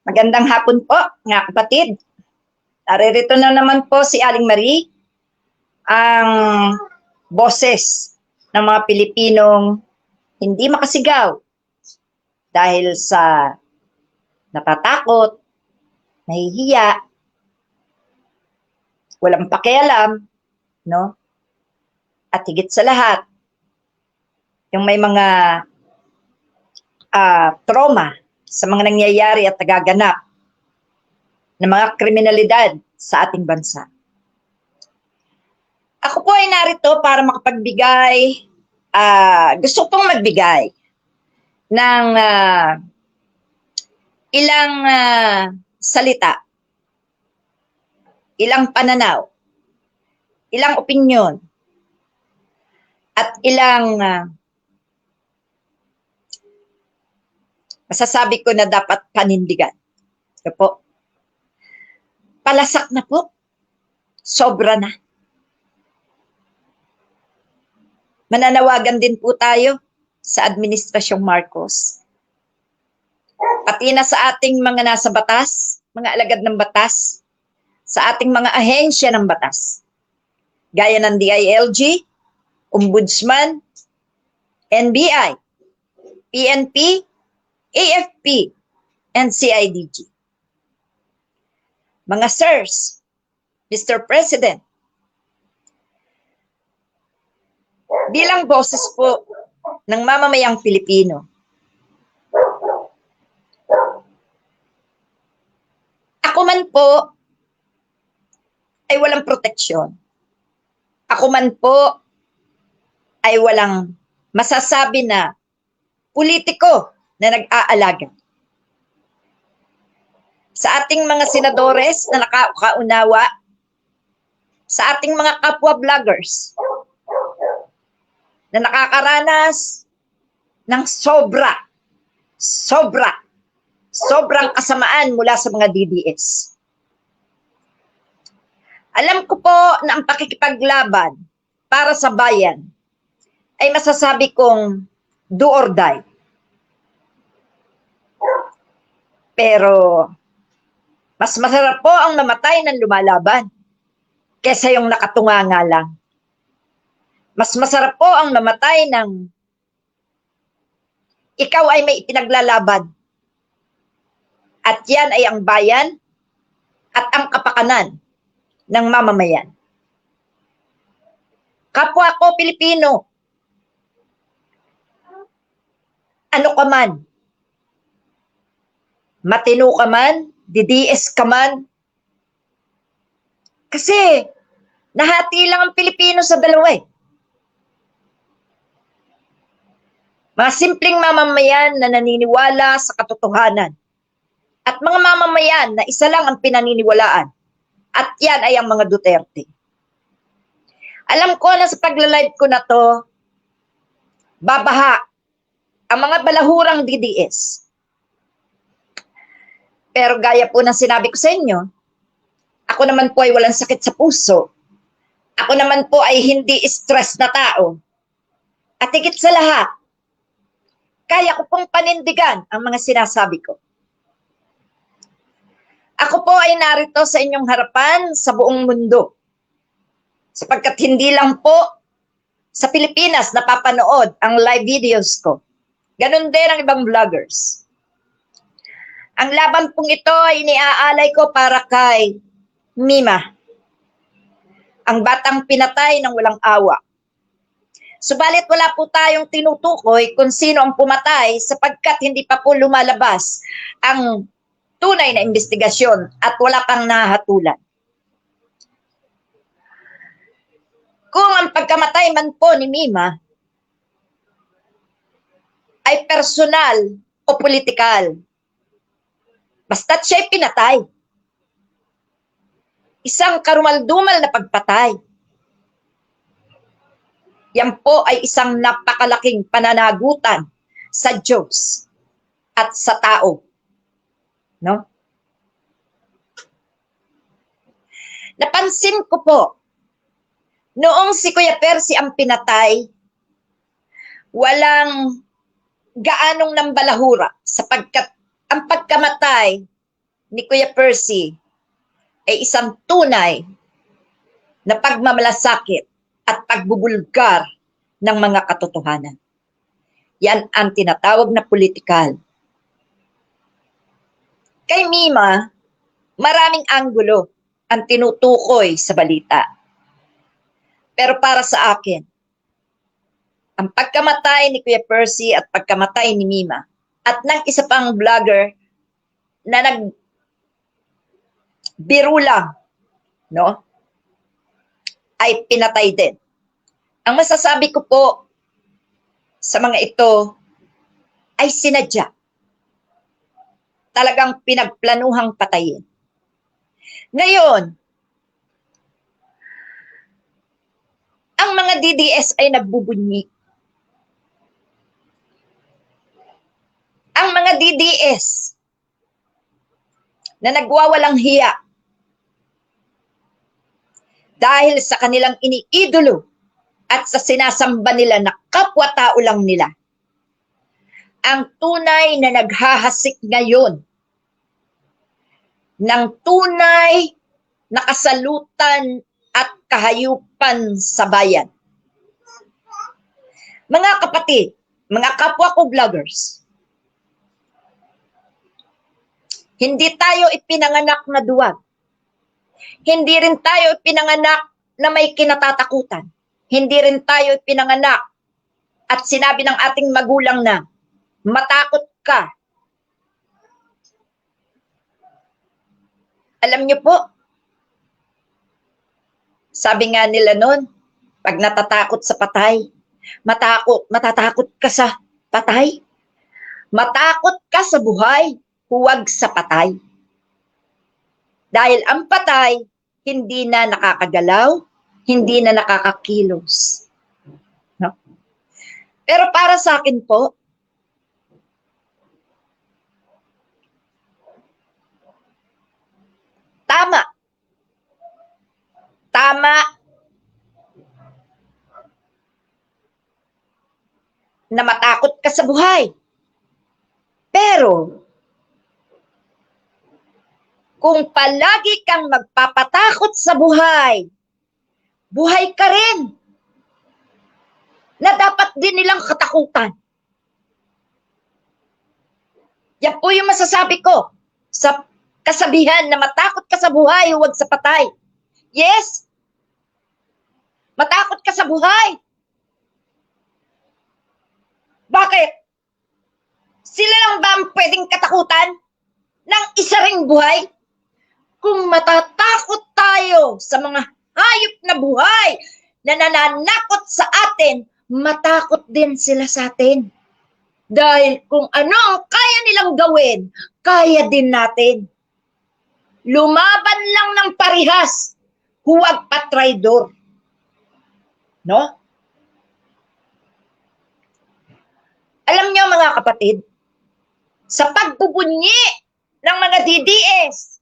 Magandang hapon po, mga kapatid. Naririto na naman po si Aling Marie, ang boses ng mga Pilipinong hindi makasigaw dahil sa natatakot, nahihiya, walang pakialam, no? At higit sa lahat, yung may mga trauma sa mga nangyayari at nagaganap ng mga kriminalidad sa ating bansa. Ako po ay narito para makapagbigay, gusto pong magbigay ng ilang salita, ilang pananaw, ilang opinyon, at ilang masasabi ko na dapat panindigan. Ito po. Palasak na po. Sobra na. Mananawagan din po tayo sa Administrasyong Marcos. Pati na sa ating mga nasa batas, mga alagad ng batas, sa ating mga ahensya ng batas, gaya ng DILG, Ombudsman, NBI, PNP, AFP, and CIDG. Mga sirs, Mr. President, bilang boses po ng mamamayang Pilipino, ako man po ay walang proteksyon. Ako man po ay walang masasabi na politiko na nag-aalaga. Sa ating mga senadores na nakaunawa, sa ating mga kapwa-vloggers na nakakaranas ng sobrang kasamaan mula sa mga DDS. Alam ko po na ang pakikipaglaban para sa bayan ay masasabi kong do or die. Pero mas masarap po ang namatay ng lumalaban kesa yung nakatunganga lang. Mas masarap po ang namatay ng ikaw ay may ipinaglalaban. At yan ay ang bayan at ang kapakanan ng mamamayan. Kapwa ko Pilipino, ano ka man, matino ka man, DDS ka man, kasi nahati lang ang Pilipino sa dalawa eh. Mga simpleng mamamayan na naniniwala sa katotohanan at mga mamamayan na isa lang ang pinaniniwalaan at yan ay ang mga Duterte. Alam ko na sa pagla-live ko na to, babaha ang mga balahurang DDS. Pero gaya po ng sinabi ko sa inyo, ako naman po ay walang sakit sa puso. Ako naman po ay hindi stress na tao. At higit sa lahat, kaya ko pong panindigan ang mga sinasabi ko. Ako po ay narito sa inyong harapan sa buong mundo. Sapagkat hindi lang po sa Pilipinas napapanood ang live videos ko. Ganon din ang ibang vloggers. Ang laban pong ito ay iniaalay ko para kay Mima, ang batang pinatay ng walang awa. Subalit wala po tayong tinutukoy kung sino ang pumatay sapagkat hindi pa po lumalabas ang tunay na investigasyon at wala pang nahatulan. Kung ang pagkamatay man po ni Mima ay personal o politikal, basta't siya'y pinatay. Isang karumaldumal na pagpatay. Yan po ay isang napakalaking pananagutan sa Diyos at sa tao. No? Napansin ko po, noong si Kuya Percy ang pinatay, walang gaanong nambalahura sapagkat ang pagkamatay ni Kuya Percy ay isang tunay na pagmamalasakit at pagbubulgar ng mga katotohanan. Yan ang tinatawag na politikal. Kay Mima, maraming anggulo ang tinutukoy sa balita. Pero para sa akin, ang pagkamatay ni Kuya Percy at pagkamatay ni Mima at ng isa pang vlogger na nagbiro lang, no? Ay pinatay din. Ang masasabi ko po sa mga ito ay sinadya. Talagang pinagplanuhang patayin. Ngayon, ang mga DDS ay nagbubunyi. Ang mga DDS na nagwawalang hiya dahil sa kanilang iniidolo at sa sinasamba nila na kapwa-tao lang nila. Ang tunay na naghahasik ngayon ng tunay na kasalutan at kahayupan sa bayan. Mga kapatid, mga kapwa ko vloggers, hindi tayo ipinanganak na duwag. Hindi rin tayo ipinanganak na may kinatatakutan. Hindi rin tayo ipinanganak at sinabi ng ating magulang na matakot ka. Alam niyo po, sabi nga nila noon, pag natatakot sa patay, matatakot ka sa patay. Matakot ka sa buhay, huwag sa patay. Dahil ang patay, hindi na nakakagalaw, hindi na nakakakilos. No? Pero para sa akin po, tama. Tama na matakot ka sa buhay. Pero, kung palagi kang magpapatakot sa buhay, buhay ka rin na dapat din nilang katakutan. Yan po yung masasabi ko sa kasabihan na matakot ka sa buhay, huwag sa patay. Yes, matakot ka sa buhay. Bakit? Sila lang ba ang pwedeng katakutan ng isa ring buhay? Kung matatakot tayo sa mga hayop na buhay na nananakot sa atin, matakot din sila sa atin. Dahil kung ano ang kaya nilang gawin, kaya din natin. Lumaban lang ng parihas, huwag patraidor. No? Alam niyo mga kapatid, sa pagbubunyi ng mga DDS,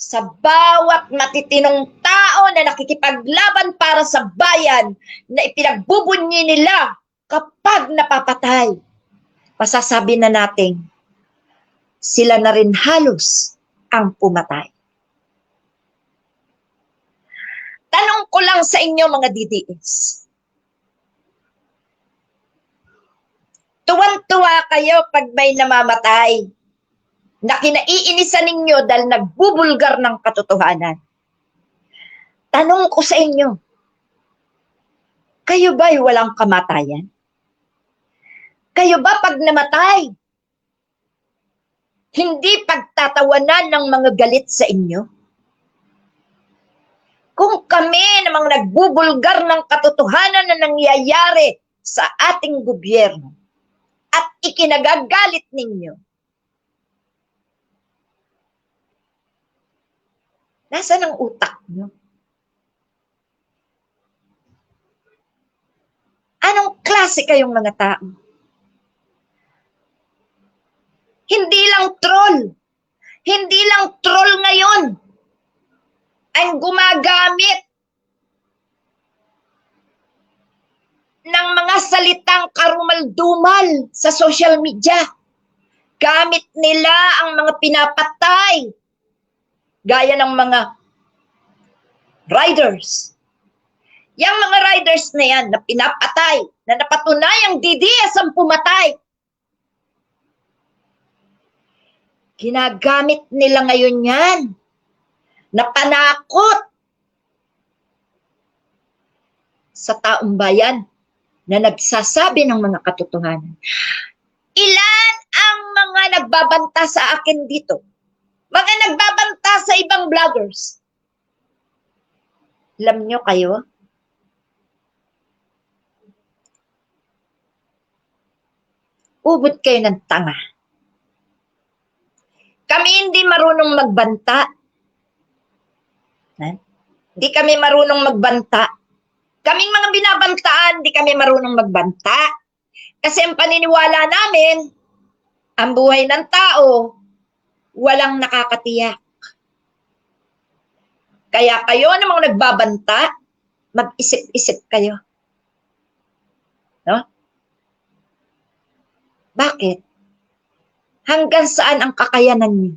sa bawat matitinong tao na nakikipaglaban para sa bayan na ipinagbubunyi nila kapag napapatay, masasabi na natin, sila na rin halos ang pumatay. Tanong ko lang sa inyo mga DDS, tuwan-tuwa kayo pag may namamatay na kinaiinisan ninyo dahil nagbubulgar ng katotohanan. Tanong ko sa inyo, kayo ba'y walang kamatayan? Kayo ba pag namatay, hindi pagtatawanan ng mga galit sa inyo? Kung kami namang nagbubulgar ng katotohanan na nangyayari sa ating gobyerno at ikinagagalit ninyo, nasaan ang utak nyo? Anong klase kayong mga tao? Hindi lang troll ngayon ang gumagamit ng mga salitang karumal-dumal sa social media. Gamit nila ang mga pinapatay gaya ng mga riders. Yang mga riders na yan na pinapatay, na napatunayang DDS ang pumatay, ginagamit nila ngayon yan na panakot sa taong bayan na nagsasabi ng mga katotohanan. Ilan ang mga nagbabanta sa akin dito? Mga nagbabanta sa ibang vloggers. Alam nyo kayo? Ubod kayo ng tanga. Kami hindi marunong magbanta. Hindi kami marunong magbanta. Kaming mga binabantaan, hindi kami marunong magbanta. Kasi ang paniniwala namin, ang buhay ng tao, walang nakakatiyak. Kaya kayo na mga nagbabanta, mag-isip-isip kayo. No? Bakit? Hanggang saan ang kakayanan niyo?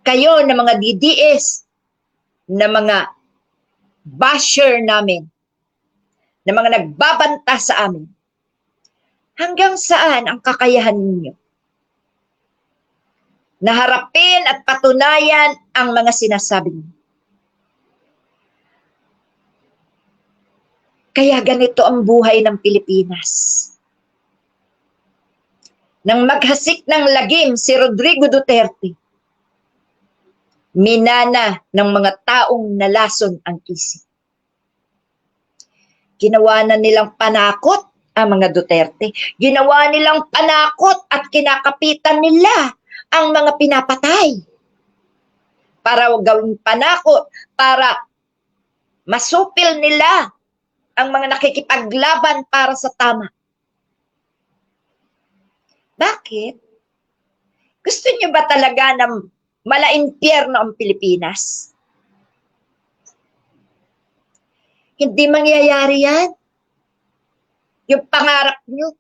Kayo na mga DDS, na mga basher namin, na mga nagbabanta sa amin, hanggang saan ang kakayahan ninyo na harapin at patunayan ang mga sinasabi niyo? Kaya ganito ang buhay ng Pilipinas. Nang maghasik ng lagim si Rodrigo Duterte, minana ng mga taong nalason ang isip. Ginawa na nilang panakot ang mga Duterte. Ginawa nilang panakot at kinakapitan nila ang mga pinapatay. Para gawing panakot, para masupil nila ang mga nakikipaglaban para sa tama. Bakit? Gusto niyo ba talaga na mala-impyerno ang Pilipinas? Hindi mangyayari yan. Yung pangarap niyo.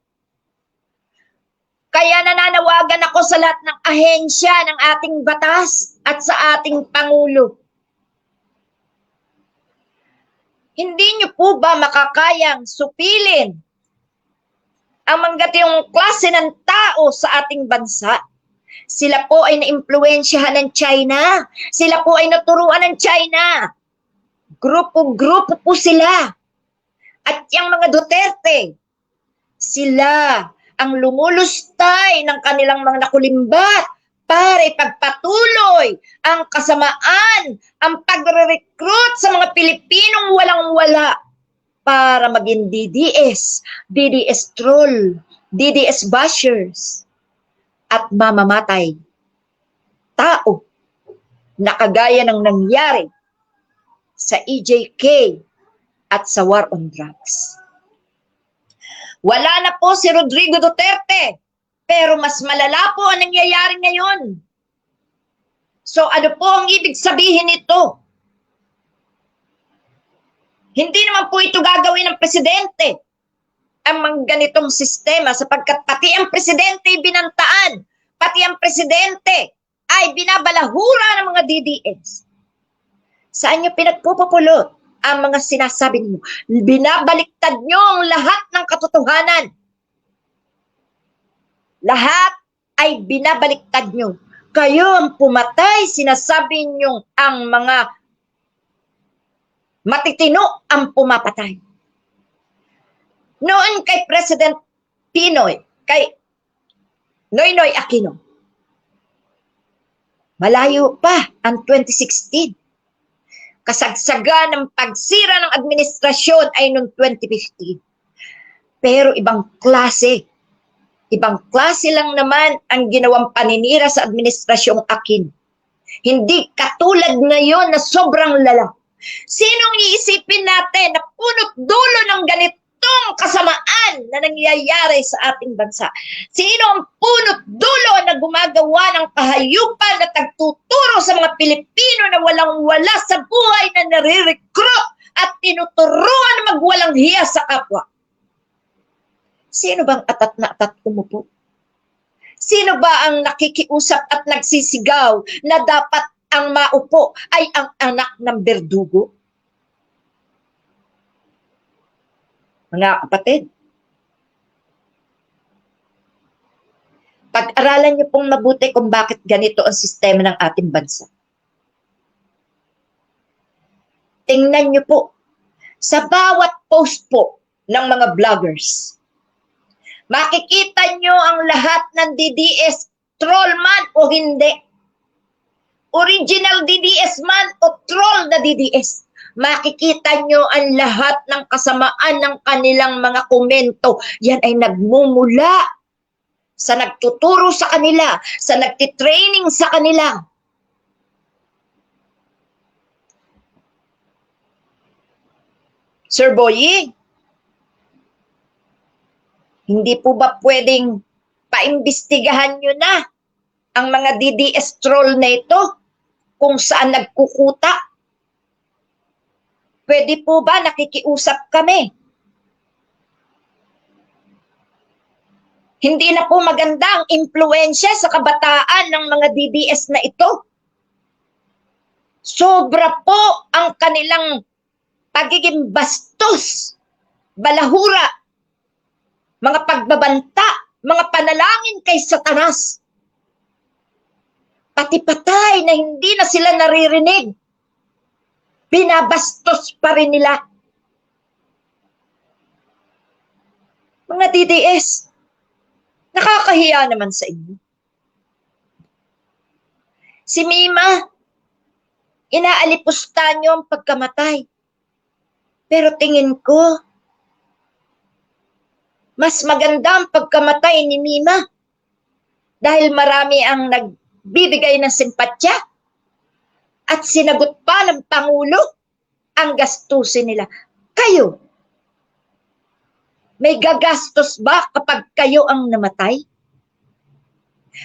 Kaya nananawagan ako sa lahat ng ahensya ng ating batas at sa ating Pangulo. Hindi niyo po ba makakayang supilin ang manggatiyong klase ng tao sa ating bansa? Sila po ay naimpluwensyahan ng China. Sila po ay naturuan ng China. Grupo-grupo po sila. At yung mga Duterte, sila ang lumulustay ng kanilang mga nakulimbat para ipagpatuloy ang kasamaan, ang pagre-recruit sa mga Pilipinong walang-wala para maging DDS, DDS troll, DDS bashers, at mamamatay tao na kagaya ng nangyari sa EJK at sa war on drugs. Wala na po si Rodrigo Duterte, pero mas malala po ang nangyayari ngayon. So ano po ang ibig sabihin nito? Hindi naman po ito gagawin ng presidente, ang mga ganitong sistema, sapagkat pati ang presidente ay binantaan, pati ang presidente ay binabalahura ng mga DDS. Saan nyo pinagpupupulot ang mga sinasabi niyo? Binabaliktad nyo ang lahat ng katotohanan. Lahat ay binabaliktad nyo. Kayo ang pumatay, sinasabi nyo ang mga matitino ang pumapatay. Noon kay President Pinoy, kay Noynoy Aquino, malayo pa ang 2016. Kasagsagan ng pagsira ng administrasyon ay noong 2015. Pero ibang klase lang naman ang ginawang paninira sa administrasyong Aquino. Hindi katulad ngayon na sobrang lala. Sinong iisipin natin na punot dulo ng ganitong kasamaan na nangyayari sa ating bansa? Sino ang punot dulo na gumagawa ng kahayupan na tagtuturo sa mga Pilipino na walang-wala sa buhay, na nare-recruit at tinuturuan na magwalang hiya sa kapwa? Sino bang atat na atat umupo? Sino ba ang nakikiusap at nagsisigaw na dapat ang maupo ay ang anak ng berdugo? Mga kapatid, pag-aralan niyo pong mabuti kung bakit ganito ang sistema ng ating bansa. Tingnan niyo po, sa bawat post po ng mga vloggers, makikita niyo ang lahat ng DDS, troll man o hindi. Original DDS man o troll na DDS. Makikita nyo ang lahat ng kasamaan ng kanilang mga komento. Yan ay nagmumula sa nagtuturo sa kanila, sa nagtitraining sa kanila. Sir Boyie, hindi po ba pwedeng paimbestigahan nyo na ang mga DDS troll na ito kung saan nagkukuta? Pwede po ba nakikiusap kami? Hindi na po maganda ang impluensya sa kabataan ng mga DDS na ito. Sobra po ang kanilang pagiging bastos, balahura, mga pagbabanta, mga panalangin kay Satanas. Pati patay na hindi na sila naririnig. Binabastos pa rin nila. Mga DDS, nakakahiya naman sa inyo. Si Mima, inaalipusta niyo ang pagkamatay. Pero tingin ko, mas maganda ang pagkamatay ni Mima dahil marami ang nagbibigay ng simpatya at sinagot pa ng Pangulo ang gastusin nila. Kayo, may gagastos ba kapag kayo ang namatay?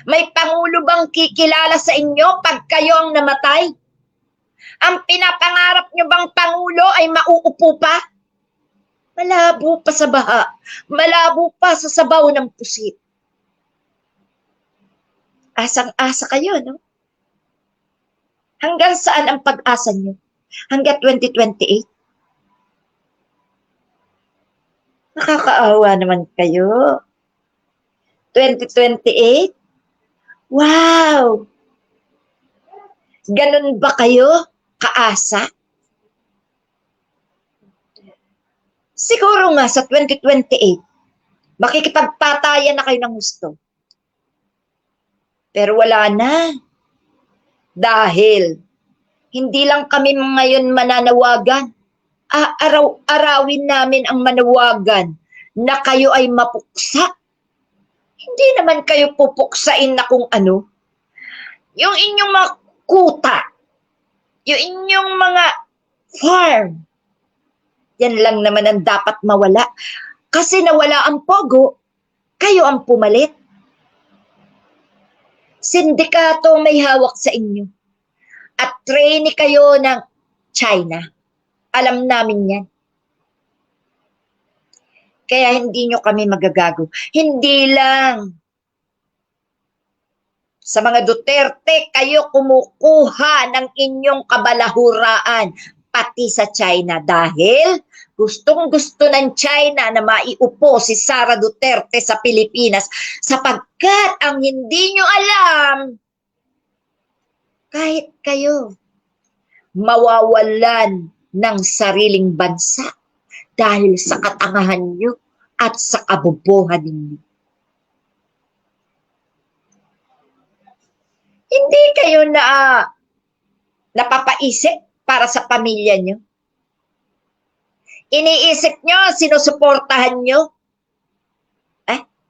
May Pangulo bang kikilala sa inyo pag kayo ang namatay? Ang pinapangarap nyo bang Pangulo ay mauupo pa? Malabo pa sa baha. Malabo pa sa sabaw ng pusit. Asang-asa kayo, no? Hanggang saan ang pag-asa nyo? Hanggang 2028? Nakakaawa naman kayo. 2028? Wow! Ganun ba kayo kaasa? Siguro nga sa 2028, makikipagpatayan na kayo ng gusto. Pero wala na. Dahil hindi lang kami ngayon mananawagan. Araw-arawin namin ang manawagan na kayo ay mapuksa. Hindi naman kayo pupuksain na kung ano. Yung inyong mga kuta, yung inyong mga farm, yan lang naman ang dapat mawala. Kasi nawala ang pogo, kayo ang pumalit. Sindikato may hawak sa inyo. At trainee kayo ng China. Alam namin yan. Kaya hindi nyo kami magagago. Hindi lang. Sa mga Duterte, kayo kumukuha ng inyong kabalahuraan pati sa China dahil gustong-gusto ng China na maiupo si Sara Duterte sa Pilipinas sapagkat ang hindi nyo alam, kahit kayo, mawawalan ng sariling bansa dahil sa katangahan nyo at sa kabobohan ninyo. Hindi kayo napapaisip para sa pamilya nyo. Iniisip nyo, sinusuportahan nyo?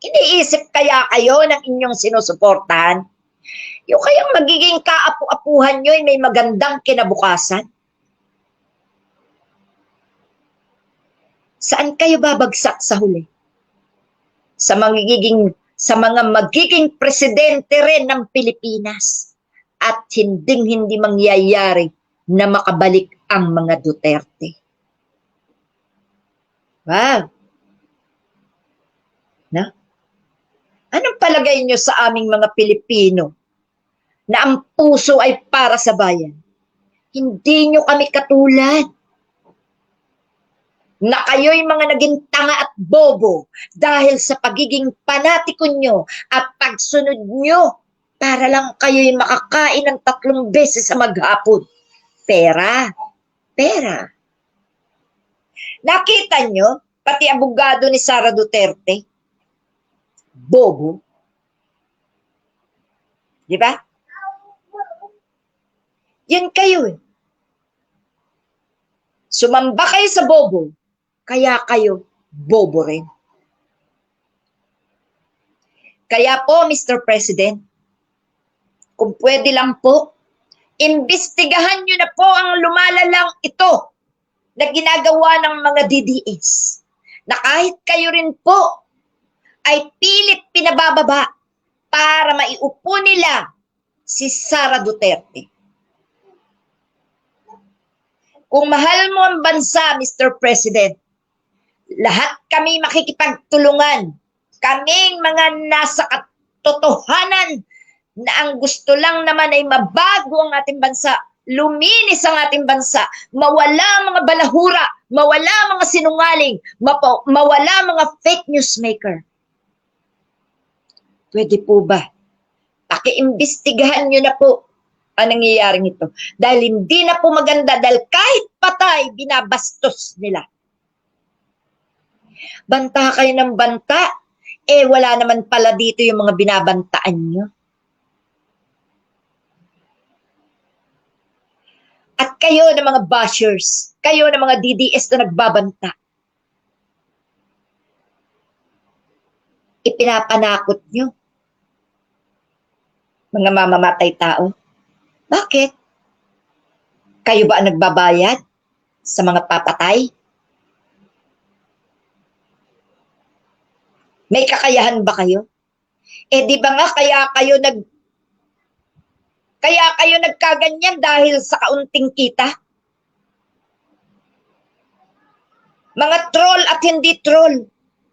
Iniisip kaya kayo ng inyong sinusuportahan? Yung kayang magiging kaapu-apuhan nyo ay may magandang kinabukasan? Saan kayo babagsak sa huli? Sa mga magiging presidente rin ng Pilipinas at hindi mangyayari na makabalik ang mga Duterte. Wow. Na? Anong palagay ipapalagay nyo sa aming mga Pilipino na ang puso ay para sa bayan. Hindi nyo kami katulad na kayo'y mga naging tanga at bobo dahil sa pagiging panatiko nyo at pagsunod nyo para lang kayo'y makakain ng 3 beses sa maghapon. Pera. Pera. Nakita nyo, pati abogado ni Sara Duterte, bobo. Di ba? Yan kayo eh. Sumamba kayo sa bobo, kaya kayo bobo rin. Kaya po, Mr. President, kung pwede lang po, imbestigahan nyo na po ang lumalalang ito na ginagawa ng mga DDS. Na kahit kayo rin po ay pilit pinabababa para maiupo nila si Sara Duterte. Kung mahal mo ang bansa, Mr. President, lahat kami makikipagtulungan. Kaming mga nasa katotohanan na ang gusto lang naman ay mabago ang ating bansa, luminis ang ating bansa, mawala mga balahura, mawala mga sinungaling, mawala mga fake news maker. Pwede po ba? Pakiimbestigahan nyo na po ang nangyayaring ito. Dahil hindi na po maganda, dahil kahit patay, binabastos nila. Banta kayo ng banta, wala naman pala dito yung mga binabantaan nyo. At kayo na mga bashers, kayo na mga DDS na nagbabanta, ipinapanakot nyo mga mamamatay tao. Bakit? Kayo ba ang nagbabayad sa mga papatay? May kakayahan ba kayo? Di ba nga kaya kayo nagkaganyan dahil sa kaunting kita? Mga troll at hindi troll,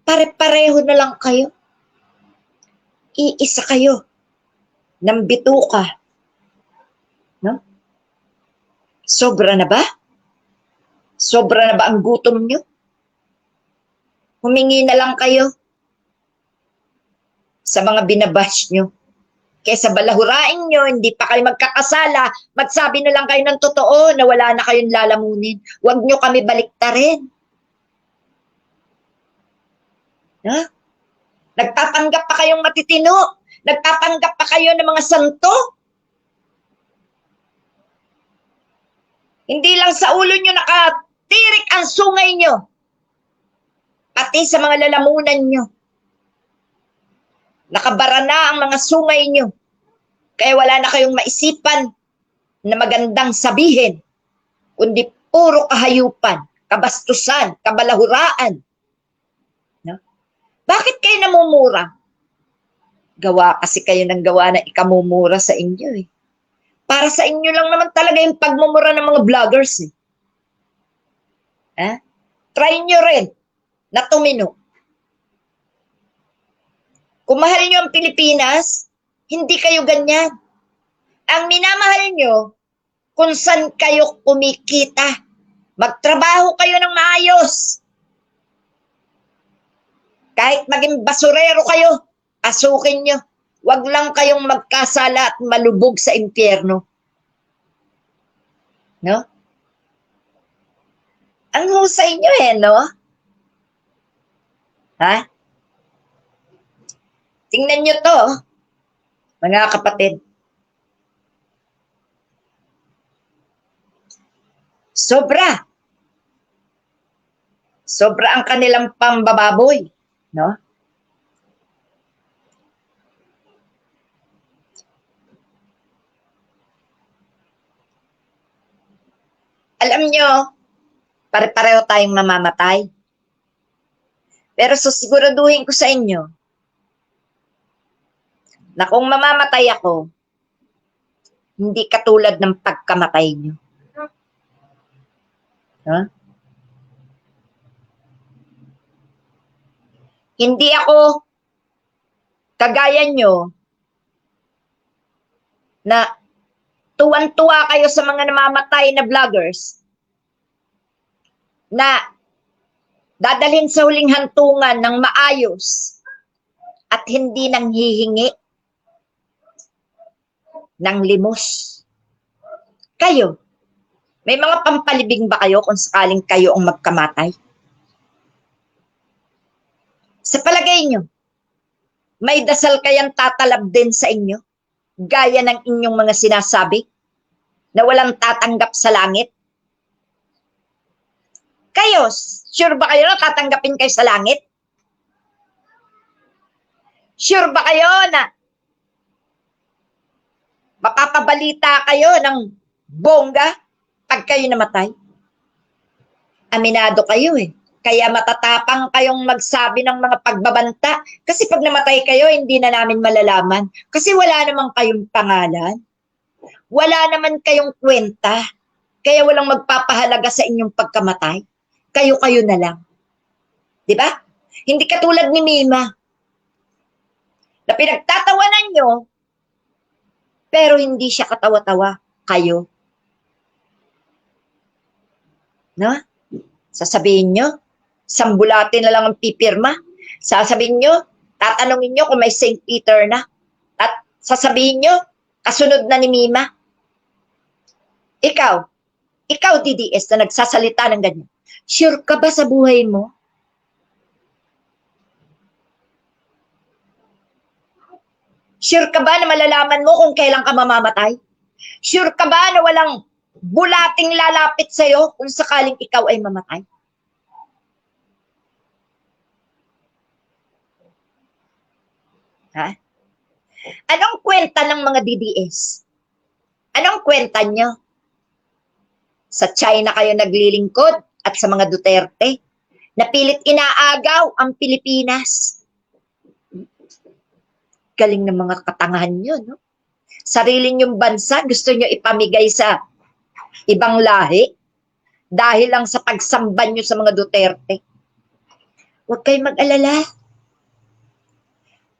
pare-pareho na lang kayo. Iisa kayo ng bituka. No? Sobra na ba? Sobra na ba ang gutom nyo? Humingi na lang kayo sa mga binabash nyo. Kesa balahurain nyo, hindi pa kayo magkakasala, magsabi na lang kayo ng totoo na wala na kayong lalamunin. Huwag nyo kami baliktarin. Ha? Nagtatanggap pa kayong matitino? Nagtatanggap pa kayo ng mga santo? Hindi lang sa ulo nyo nakatirik ang sungay nyo. Pati sa mga lalamunan nyo. Nakabara na ang mga sungay nyo. Kaya wala na kayong maisipan na magandang sabihin. Kundi puro kahayupan, kabastusan, kabalahuraan. No? Bakit kayo namumura? Gawa kasi kayo ng gawa na ikamumura sa inyo eh. Para sa inyo lang naman talaga yung pagmumura ng mga vloggers eh. Try nyo rin na tumino. Kung mahal nyo ang Pilipinas, hindi kayo ganyan. Ang minamahal nyo, kung saan kayo kumikita. Magtrabaho kayo ng maayos. Kahit maging basurero kayo, pasukin nyo. Huwag lang kayong magkasala at malubog sa impyerno. No? Ang husay nyo no? Ha? Tingnan nyo to, mga kapatid. Sobra. Sobra ang kanilang pambababoy. No? Alam nyo, pare-pareho tayong mamamatay. Pero susiguraduhin ko sa inyo na kung mamamatay ako, hindi katulad ng pagkamatay nyo. Huh? Hindi ako kagaya nyo, na tuwan-tuwa kayo sa mga namamatay na vloggers, na dadalhin sa huling hantungan ng maayos at hindi nang hihingi ng limos. Kayo, may mga pampalibing ba kayo kung sakaling kayo ang magkamatay? Sa palagay nyo, may dasal kayang tatalab din sa inyo, gaya ng inyong mga sinasabi, na walang tatanggap sa langit? Kayo, sure ba kayo na tatanggapin kayo sa langit? Sure ba kayo na mapapabalita kayo ng bongga pag kayo namatay? Aminado kayo eh. Kaya matatapang kayong magsabi ng mga pagbabanta. Kasi pag namatay kayo, hindi na namin malalaman. Kasi wala naman kayong pangalan. Wala naman kayong kwenta. Kaya walang magpapahalaga sa inyong pagkamatay. Kayo-kayo na lang. Di ba? Hindi katulad ni Mima, na pinagtatawanan nyo, pero hindi siya katawa-tawa. Kayo. No? Sasabihin nyo, sambulate na lang ang pipirma. Sasabihin nyo, tatanungin nyo kung may St. Peter na. At sasabihin nyo, kasunod na ni Mima. Ikaw DDS na nagsasalita ng ganyan. Sure ka ba sa buhay mo? Sure ka ba na malalaman mo kung kailan ka mamamatay? Sure ka ba na walang bulating lalapit sa'yo kung sakaling ikaw ay mamatay? Ha? Anong kwenta ng mga DDS? Anong kwenta nyo? Sa China kayo naglilingkod at sa mga Duterte, na pilit inaagaw ang Pilipinas. Galing ng mga katangahan nyo, no? Sarili nyong bansa, gusto nyo ipamigay sa ibang lahi dahil lang sa pagsamban nyo sa mga Duterte. Huwag kayong mag-alala.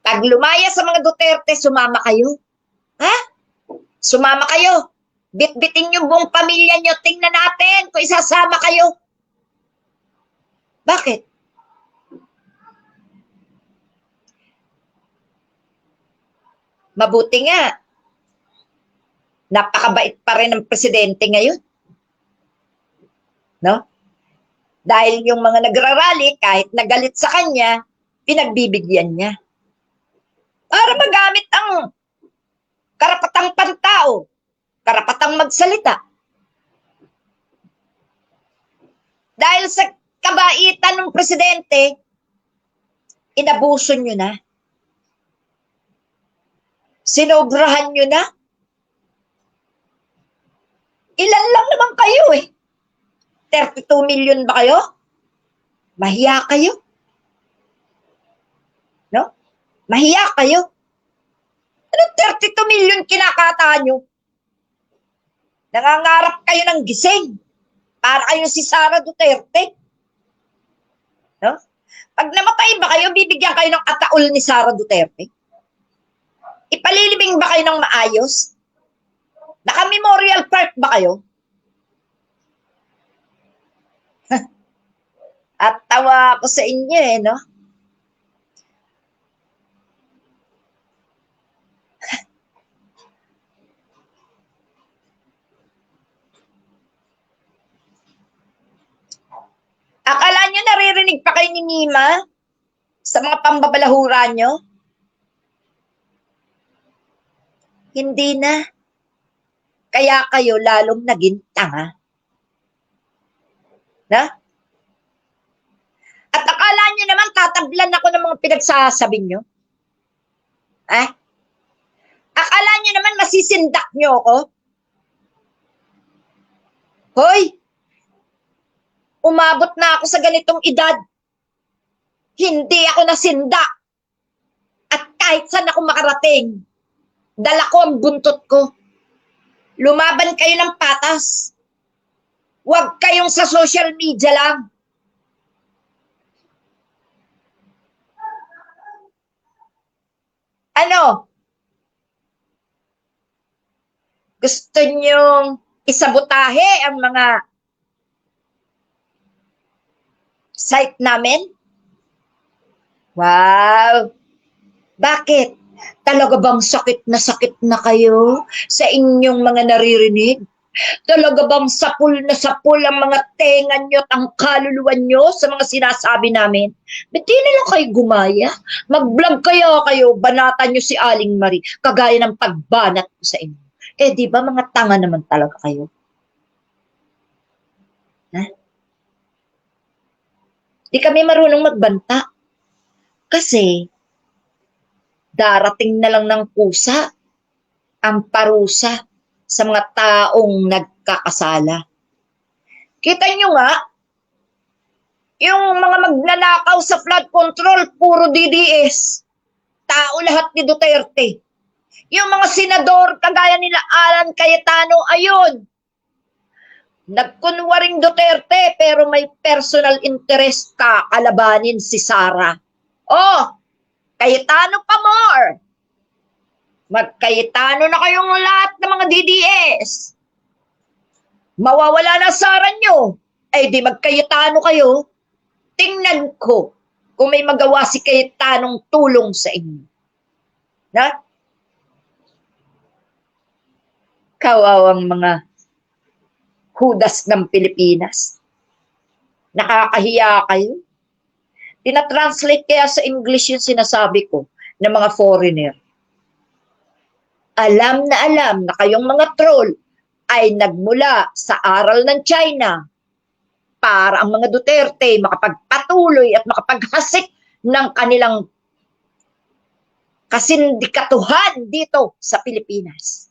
Pag lumaya sa mga Duterte, sumama kayo. Ha? Sumama kayo. Bitbitin yung buong pamilya nyo. Tingnan natin kung isasama kayo. Bakit? Mabuti nga. Napakabait pa rin ng presidente ngayon. No? Dahil yung mga nagrarally, kahit nagalit sa kanya, pinagbibigyan niya. Para magamit ang karapatang pantao, karapatang magsalita. Dahil sa kabaitan ng presidente, inabuso nyo na. Sinobrahan nyo na. Ilan lang naman kayo eh. 32 million ba kayo? Mahiya kayo. No? Mahiya kayo. Anong 32 million kinakataan nyo? Nangangarap kayo ng gising. Para kayo si Sara Duterte. No? Pag namatay ba kayo, bibigyan kayo ng ataol ni Sara Duterte? Ipalilibing ba kayo ng maayos? Naka-memorial park ba kayo? At tawa ko sa inyo eh, no? Akala nyo naririnig pa kayo ni Mima sa mga pambabalahura nyo? Hindi na. Kaya kayo lalong naging tanga. Na? At akala nyo naman tatablan ako ng mga pinagsasabi nyo? Akala nyo naman masisindak nyo ako? Hoy! Umabot na ako sa ganitong edad. Hindi ako nasinda. At kahit saan ako makarating, dala ko ang buntot ko. Lumaban kayo ng patas. Huwag kayong sa social media lang. Ano? Gusto nyong isabotahe ang mga site namin? Wow! Bakit? Talaga bang sakit na kayo sa inyong mga naririnig? Talaga bang sapul na sapul ang mga tenga nyo at ang kaluluwa nyo sa mga sinasabi namin? Ba't di na lang kayo gumaya? Mag-vlog kayo, banatan nyo si Aling Marie, kagaya ng pagbanat ko sa inyo. Eh, di ba mga tanga naman talaga kayo? Ha? Di kami marunong magbanta. Kasi, darating na lang ng kusa ang parusa sa mga taong nagkakasala. Kita nyo nga, yung mga magnanakaw sa flood control, puro DDS. Tao lahat ni Duterte. Yung mga senador, kagaya nila Alan Cayetano, ayun. Nagkunwaring Duterte, pero may personal interest ka, kalabanin si Sara. Oh, Cayetano pa more. Magkayetano na kayong lahat ng mga DDS. Mawawala na Sara nyo. Ay di magkayetano kayo. Tingnan ko kung may magawa si Cayetanong tulong sa inyo. Na? Kawawang mga hudas ng Pilipinas. Nakakahiya kayo. Tinatranslate kaya sa English yung sinasabi ko ng mga foreigner. Alam na kayong mga troll ay nagmula sa aral ng China para ang mga Duterte makapagpatuloy at makapaghasik ng kanilang kasindikatuhan dito sa Pilipinas.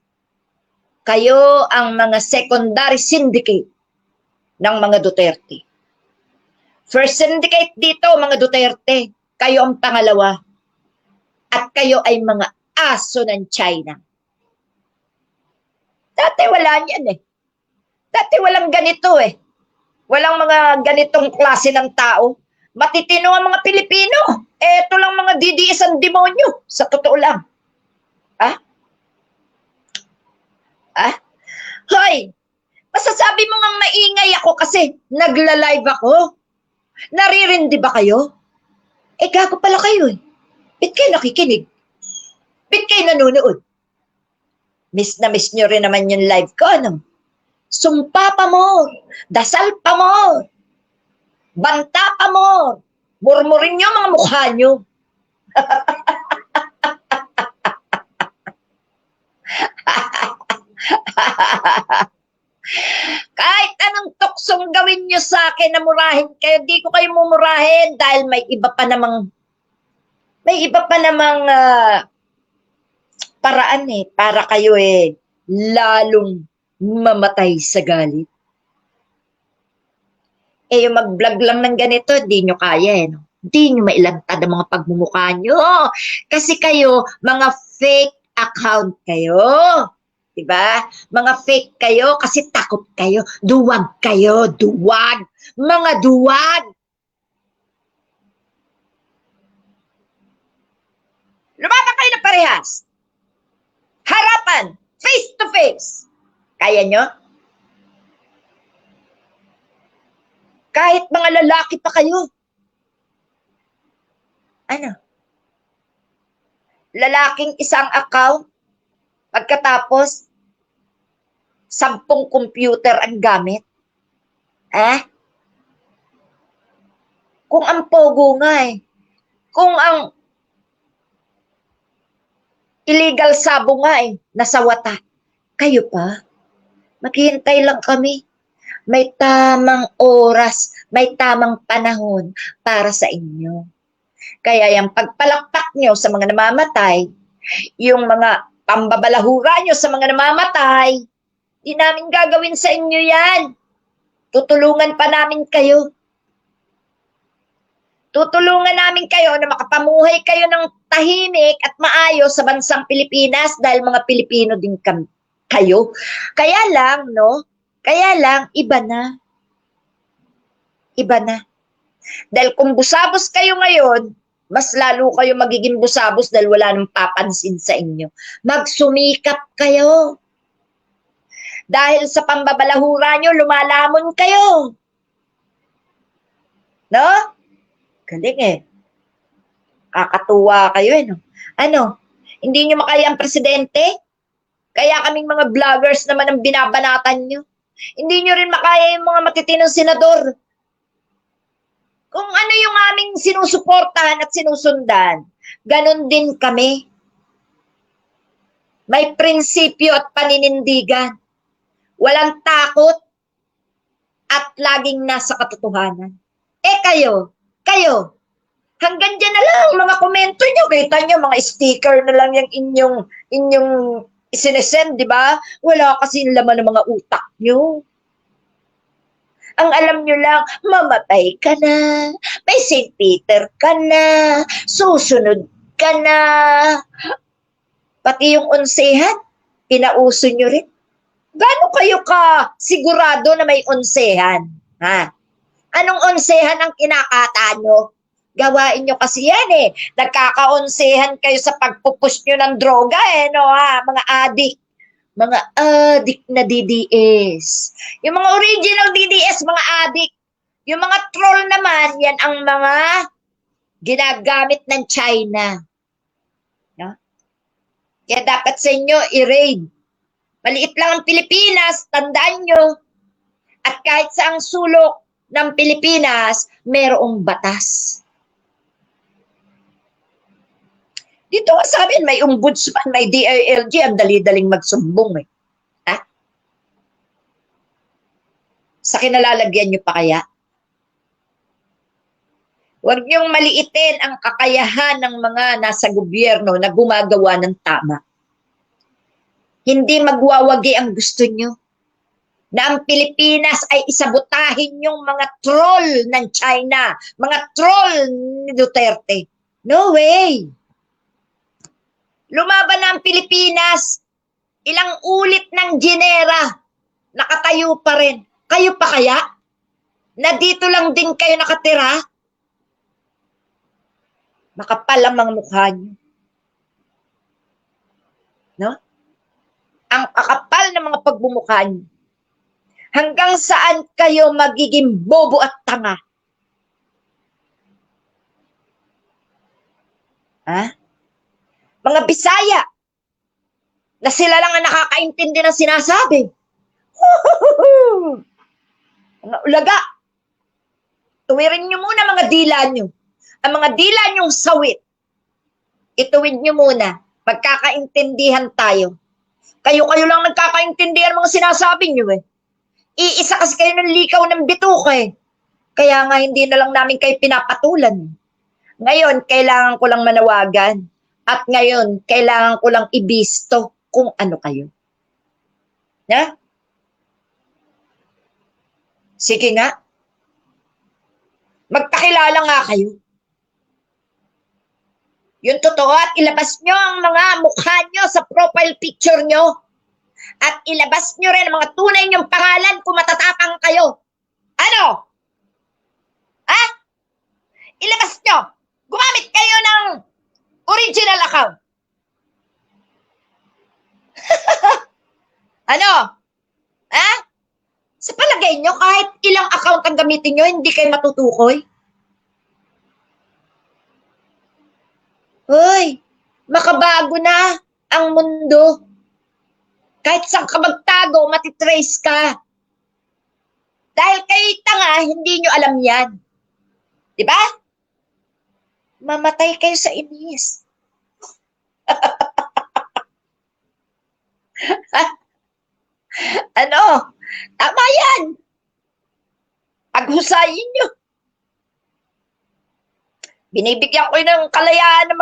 Kayo ang mga secondary syndicate ng mga Duterte. First syndicate dito, mga Duterte. Kayo ang pangalawa. At kayo ay mga aso ng China. Dati wala niyan eh. Dati walang ganito eh. Walang mga ganitong klase ng tao. Matitino ang mga Pilipino. Eto lang mga DDS ang demonyo. Sa totoo lang. Ah? Ah? Hoy! Masasabi mo ngang maingay ako kasi nagla-live ako. Naririndi ba kayo? Eh, gago pala kayo eh. Ba't kayo nakikinig? Ba't kayo nanonood? Miss na miss nyo rin naman yung live ko, ano? Sumpa pa mo, dasal pa mo, banta pa mo, murmurin nyo mga mukha nyo. Kahit anong tuksong gawin nyo sa akin na murahin kayo, di ko kayo mumurahin dahil may iba pa namang paraan eh, para kayo eh, lalong mamatay sa galit. Eh, yung mag-vlog lang ng ganito, di nyo kaya eh, no? Di nyo mailantad ang mga pagmumukha nyo. Kasi kayo, mga fake account kayo. Diba? Mga fake kayo kasi takot kayo. Duwag kayo, duwag. Mga duwag. Lumaban kayo na parehas. Harapan, face to face. Kaya nyo? Kahit mga lalaki pa kayo. Ano? Lalaking isang account, pagkatapos, 10 computer ang gamit. Kung ang pogo nga eh. Kung ang illegal sabo nga eh, nasa wata. Kayo pa? Maghihintay lang kami. May tamang oras, may tamang panahon para sa inyo. Kaya yung pagpalakpak nyo sa mga namamatay, yung mga pambabalahura nyo sa mga namamatay, di namin gagawin sa inyo yan. Tutulungan pa namin kayo. Tutulungan namin kayo na makapamuhay kayo ng tahimik at maayos sa bansang Pilipinas dahil mga Pilipino din kayo. Kaya lang, no? Kaya lang, iba na. Iba na. Dahil kung busabos kayo ngayon, mas lalo kayo magiging busabos dahil wala nang papansin sa inyo. Magsumikap kayo. Dahil sa pambabalahura nyo, lumalamon kayo. No? Galing eh. Kakatuwa kayo eh. No? Ano? Hindi nyo makaya ang presidente? Kaya kaming mga vloggers naman ang binabanatan nyo. Hindi nyo rin makaya yung mga matitinong senador. Kung ano yung aming sinusuportahan at sinusundan, ganon din kami. May prinsipyo at paninindigan. Walang takot at laging nasa katotohanan. Eh kayo, hanggang dyan na lang mga komento nyo. Kita nyo, mga sticker na lang yung inyong isinesend, di ba? Wala kasi laman ng mga utak nyo. Ang alam nyo lang, mamatay ka na, may St. Peter ka na, susunod ka na. Pati yung onsehan, pinauso nyo rin. Gaano kayo ka sigurado na may onsehan? Ha? Anong onsehan ang kinakata nyo? Gawain nyo kasi yan eh. Nagkaka-onsehan kayo sa pagpupush nyo ng droga eh, no ha? Mga adik. Mga adik na DDS. Yung mga original DDS, mga adik. Yung mga troll naman, yan ang mga ginagamit ng China. No? Kaya dapat sa inyo i-raid. Maliit lang ang Pilipinas, tandaan nyo. At kahit saang sulok ng Pilipinas, mayroong batas. Dito nga sa amin, may ombudsman, may DILG, ang dali-daling magsumbong eh. Ha? Sa kinalalagyan nyo pa kaya? Huwag niyong maliitin ang kakayahan ng mga nasa gobyerno na gumagawa ng tama. Hindi magwawagi ang gusto nyo na ang Pilipinas ay isabotahin yung mga troll ng China, mga troll ni Duterte. No way! Lumaban na ang Pilipinas, ilang ulit ng Ginera, nakatayo pa rin. Kayo pa kaya? Na dito lang din kayo nakatira? Makapal ang mga mukha nyo. No? Ang kakapal ng mga pagbumukha nyo. Hanggang saan kayo magiging bobo at tanga? Ha? Mga Bisaya, na sila lang ang nakakaintindi ng sinasabi. Mga ulaga, tuwirin nyo muna mga dila nyo. Ang mga dila nyong sawit, ituwid nyo muna. Pagkakaintindihan tayo. Kayo lang nagkakaintindihan mga sinasabi nyo eh. Iisa kasi kayo ng likaw ng bituka eh. Kaya nga hindi na lang namin kayo pinapatulan. Ngayon, kailangan ko lang manawagan. At ngayon, kailangan ko lang ibisto kung ano kayo. Na? Sige nga. Magpakilala nga kayo. Yung totoo at ilabas nyo ang mga mukha nyo sa profile picture nyo. At ilabas nyo rin ang mga tunay nyong pangalan kung matatapang kayo. Ano? Ha? Ilabas nyo. Gumamit kayo ng original account. Ano? Ha? Sa palagay nyo, kahit ilang account ang gamitin nyo, hindi kayo matutukoy? Hoy, makabago na ang mundo. Kahit saan ka magtago, matitrace ka. Dahil kayo tanga, hindi nyo alam yan. Diba? Mamatay kayo sa inis. Ano? Tama yan. Paghusayin nyo. Binibigyan ko yun ng kalayaan na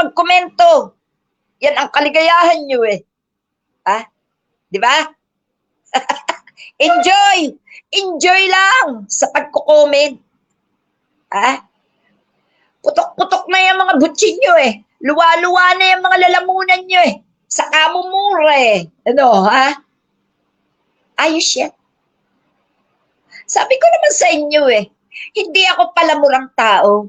magkomento. Yan ang kaligayahan nyo eh. Ha? Di ba? Enjoy! Enjoy lang sa pagko-comment. Ha? Putok-putok na yung mga butsin nyo eh. Luwa-luwa na yung mga lalamunan nyo eh. Sa kamumura eh. Ano, ha? Ayos yan. Sabi ko naman sa inyo eh, hindi ako palamurang tao.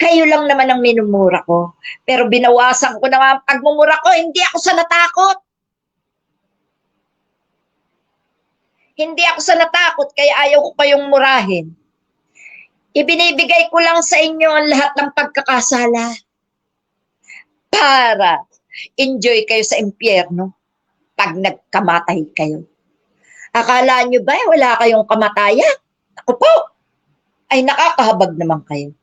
Kayo lang naman ang minumura ko. Pero binawasan ko na nga ang pagmumura ko. Hindi ako sa natakot. Hindi ako sa natakot, kaya ayaw ko kayong murahin. Ibinibigay ko lang sa inyo ang lahat ng pagkakasala para enjoy kayo sa impyerno pag nagkamatay kayo. Akala nyo ba wala kayong kamatayan? Ako po, ay nakakahabag naman kayo.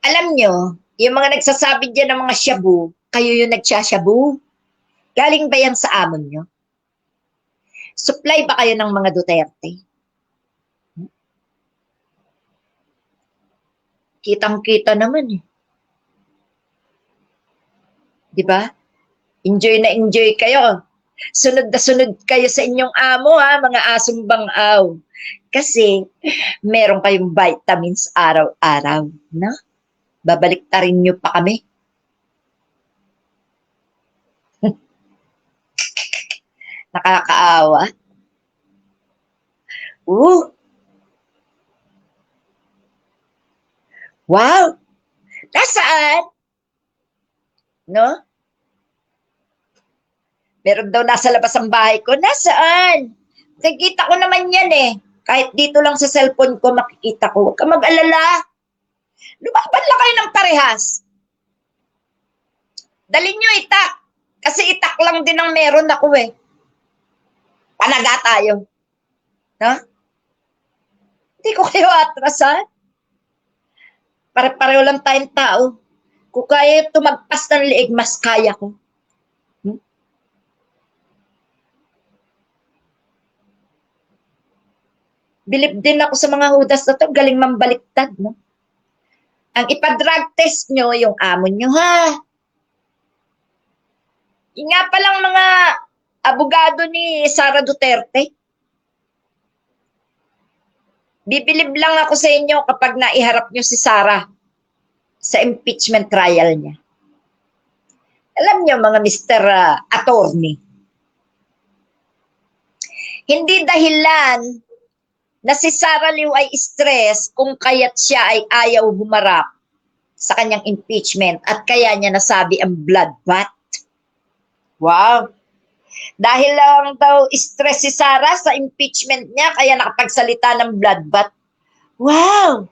Alam nyo, yung mga nagsasabi dyan ng mga shabu, kayo yung nagsashabu. Galing ba yan sa amon nyo? Supply ba kayo ng mga Duterte? Kitang-kita naman eh. Di ba? Enjoy na enjoy kayo. Sunod na sunod kayo sa inyong amo ha, mga asong bangaw. Kasi meron kayong vitamins araw-araw, no? Babaliktarin nyo pa kami. Nakakaawa. Wow! Nasaan? No? Meron daw nasa labas ang bahay ko. Nasaan? Nakikita ko naman yan eh. Kahit dito lang sa cellphone ko, makikita ko. Huwag ka mag-alala. Lumaban lang kayo ng parehas. Dalhin nyo itak. Kasi itak lang din ang meron ako eh. Panaga tayo. Ha? Hindi ko kayo atrasan. Pare-pareho lang tayong tao. Kung kaya tumagpas ng liig, mas kaya ko. Bilib din ako sa mga hudas na to. Galing mambaliktad, no? Ang ipadrag test nyo, yung amo nyo, ha? Yung nga palang mga abogado ni Sara Duterte. Bibilib lang ako sa inyo kapag naiharap nyo si Sara sa impeachment trial niya. Alam nyo, mga Mr. Attorney, hindi dahilan na si Sara Liu ay stress kung kaya't siya ay ayaw humarap sa kanyang impeachment at kaya niya nasabi ang bloodbath. Wow! Dahil lang daw stress si Sara sa impeachment niya kaya nakapagsalita ng bloodbath. Wow!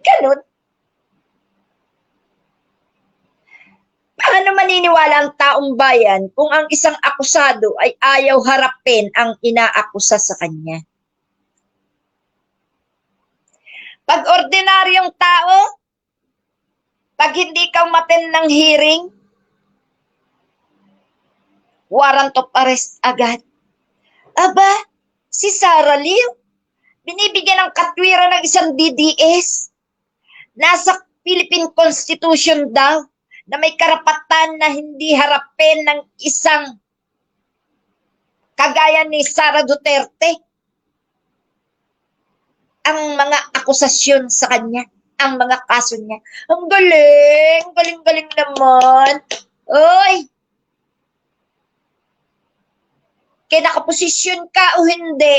Ganun. Paano maniniwala ang taong bayan kung ang isang akusado ay ayaw harapin ang inaakusa sa kanya? Pag ordinaryong tao, pag hindi ka umattend ng hearing, warrant of arrest agad. Aba, si Sara Liu, binibigyan ng katwiran ng isang DDS. Nasa Philippine Constitution daw na may karapatan na hindi harapin ng isang kagaya ni Sara Duterte ang mga akusasyon sa kanya, ang mga kaso niya. Ang galing, galing-galing naman. Oy! Kaya nakaposisyon ka o hindi,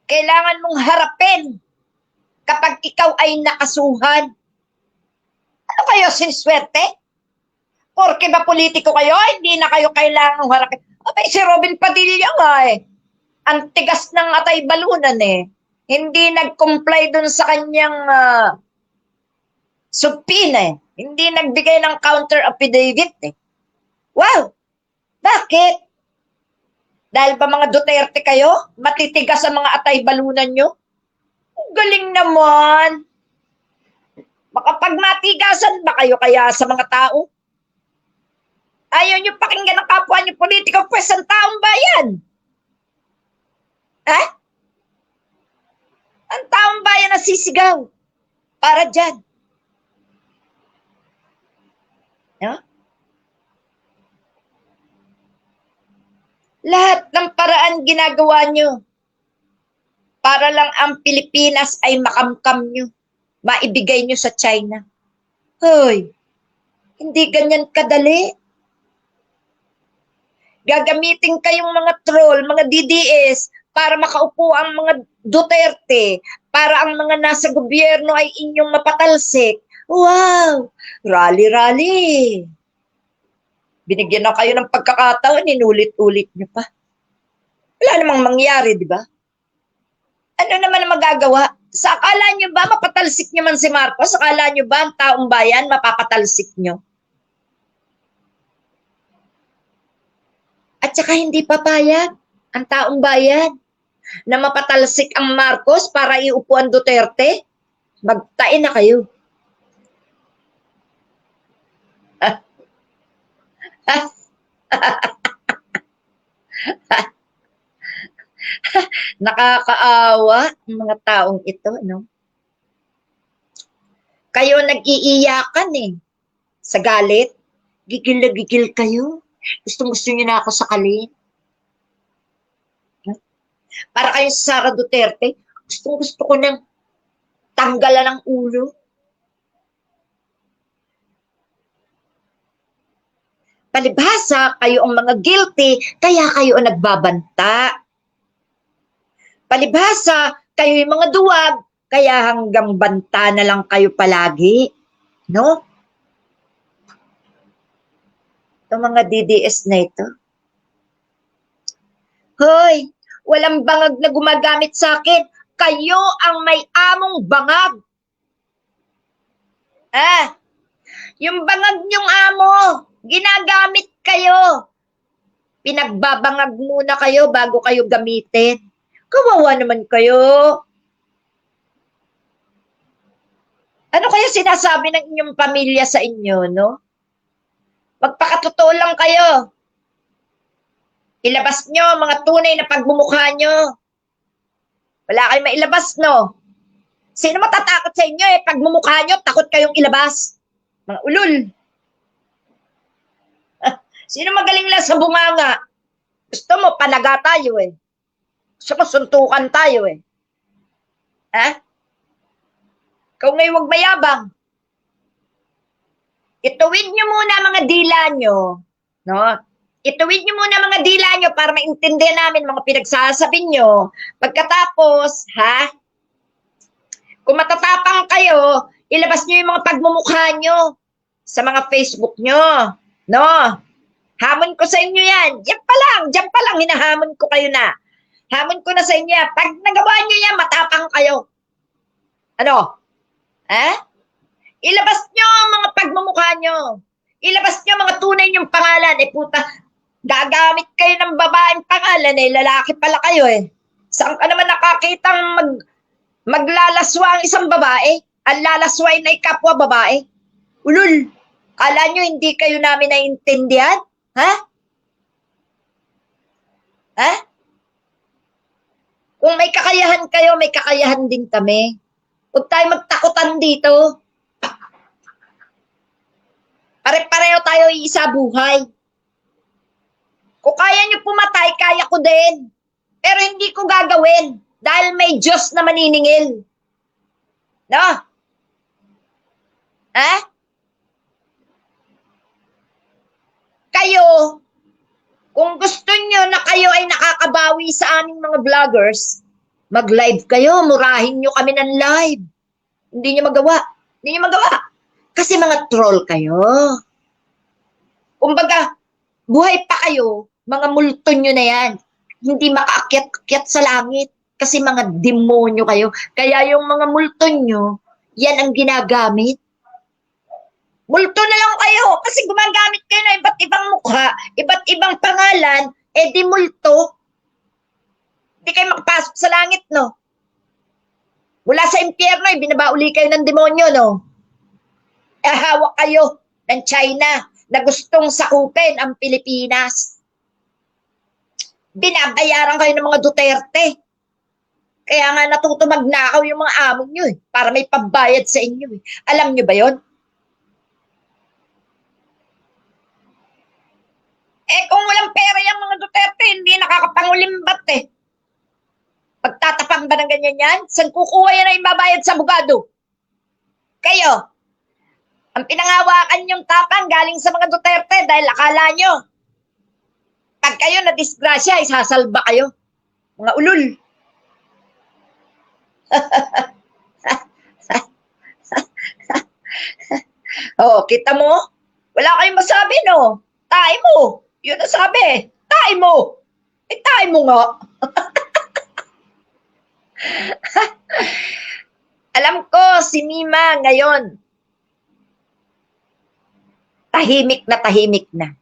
kailangan mong harapin kapag ikaw ay nakasuhan. Ano kayo, sinswerte? Porke ba politiko kayo, hindi na kayo kailangang harapin. Abay, si Robin Padilla nga eh. Ang tigas ng atay balunan eh. Hindi nag-comply dun sa kanyang subpoena eh. Hindi nagbigay ng counter affidavit eh. Wow! Bakit? Dahil ba mga Duterte kayo? Matitigas ang mga atay balunan nyo? Ang galing naman. Baka pag matigasan ba kayo kaya sa mga tao? Ayaw nyo pakinggan ang kapwa nyo politiko, pues ang taong bayan. Ha? Ang taong bayan nasisigaw para dyan. No? Lahat ng paraan ginagawa nyo para lang ang Pilipinas ay makamkam nyo, maibigay nyo sa China. Hoy, hindi ganyan kadali. Gagamitin kayong mga troll, mga DDS, para makaupo ang mga Duterte, para ang mga nasa gobyerno ay inyong mapatalsik. Wow! Rally-rally. Binigyan na kayo ng pagkakataon, inulit-ulit nyo pa. Wala namang mangyari, di ba? Ano naman ang magagawa? Sa akala nyo ba mapatalsik nyo man si Marcos? Sa akala nyo ba ang taong bayan mapapatalsik nyo? At saka hindi papayag ang taong bayan na mapatalsik ang Marcos para iupo ang Duterte. Magtain na kayo. Nakakaawa ang mga taong ito, no? Kayo nag-iiyakan eh. Sa galit. Gigil na gigil kayo. Gusto nyo na ako sakalin. Para kayo sa Sara Duterte, gusto ko nang tanggalan ng ulo. Palibhasa, kayo ang mga guilty, kaya kayo ang nagbabanta. Palibhasa, kayo yung mga duwag, kaya hanggang banta na lang kayo palagi. No? Itong mga DDS na ito. Hoy, walang bangag na gumagamit sa akin. Kayo ang may among bangag. Yung bangag nyong amo, ginagamit kayo. Pinagbabangag muna kayo bago kayo gamitin. Kawawa naman kayo. Ano kaya sinasabi ng inyong pamilya sa inyo, no? Magpakatotoo lang kayo. Ilabas nyo mga tunay na pagmumukha nyo. Wala kayong mailabas, no? Sino matatakot sa inyo eh? Pagmumukha nyo, takot kayong ilabas. Mga ulol. Sino magaling lang sa bunganga? Gusto mo, panaga tayo eh. Gusto mo, suntukan tayo eh. Ikaw ngayon huwag mayabang. Ituwid nyo muna mga dila nyo. No? Ituwid nyo muna mga dila nyo para maintindihan namin mga pinagsasabi nyo. Pagkatapos, kung matatapang kayo, ilabas nyo yung mga pagmumukha nyo sa mga Facebook nyo. No? Hamon ko sa inyo yan. Diyan pa lang, hinahamon ko kayo na. Hamon ko na sa inyo. Pag nagawa nyo yan, matapang kayo. Ano? Ilabas nyo ang mga pagmumukha nyo. Ilabas nyo mga tunay nyong pangalan. Puta, gagamit kayo ng babaeng pangalan lalaki pala kayo eh. Saan ka naman nakakitang maglalaswa ang isang babae? Ang lalasway na kapwa babae? Ulul, kala nyo hindi kayo namin naiintindihan? Kung may kakayahan kayo, may kakayahan din kami. Huwag tayo magtakutan dito. Pare-pareho tayo iisa buhay. Kung kaya nyo pumatay, kaya ko din. Pero hindi ko gagawin dahil may Diyos na maniningil. No? Kayo, kung gusto nyo na kayo ay nakakabawi sa aming mga vloggers, mag-live kayo, murahin nyo kami ng live. Hindi nyo magawa. Kasi mga troll kayo. Kumbaga, buhay pa kayo, mga multo nyo na yan. Hindi makaakyat-akyat sa langit. Kasi mga demonyo kayo. Kaya yung mga multo nyo, yan ang ginagamit. Multo na lang kayo. Kasi gumagamit kayo ng iba't ibang mukha, iba't ibang pangalan, di multo. Hindi kayo makapasok sa langit, no? Mula sa impyerno, binabauli kayo ng demonyo, no? Hawak kayo ng China na gustong sakupin ang Pilipinas. Binabayaran kayo ng mga Duterte. Kaya nga natutumagnakaw yung mga amo nyo para may pambayad sa inyo. Alam nyo ba yon? Kung walang pera yung mga Duterte, hindi nakakapangulimbat eh. Pagtatapang ba ng ganyan yan? Saan kukuha yan na imbabayad sa abogado? Kayo, ang pinangawakan yung tapang galing sa mga Duterte dahil akala nyo, Pag kayo na disgrasya, isasalba kayo. Mga ulol. Oh, kita mo? Wala kayong masabi, no? Tae mo. Yun ang sabi. Tae mo. Eh, tae mo nga. Alam ko, si Mima ngayon, tahimik na.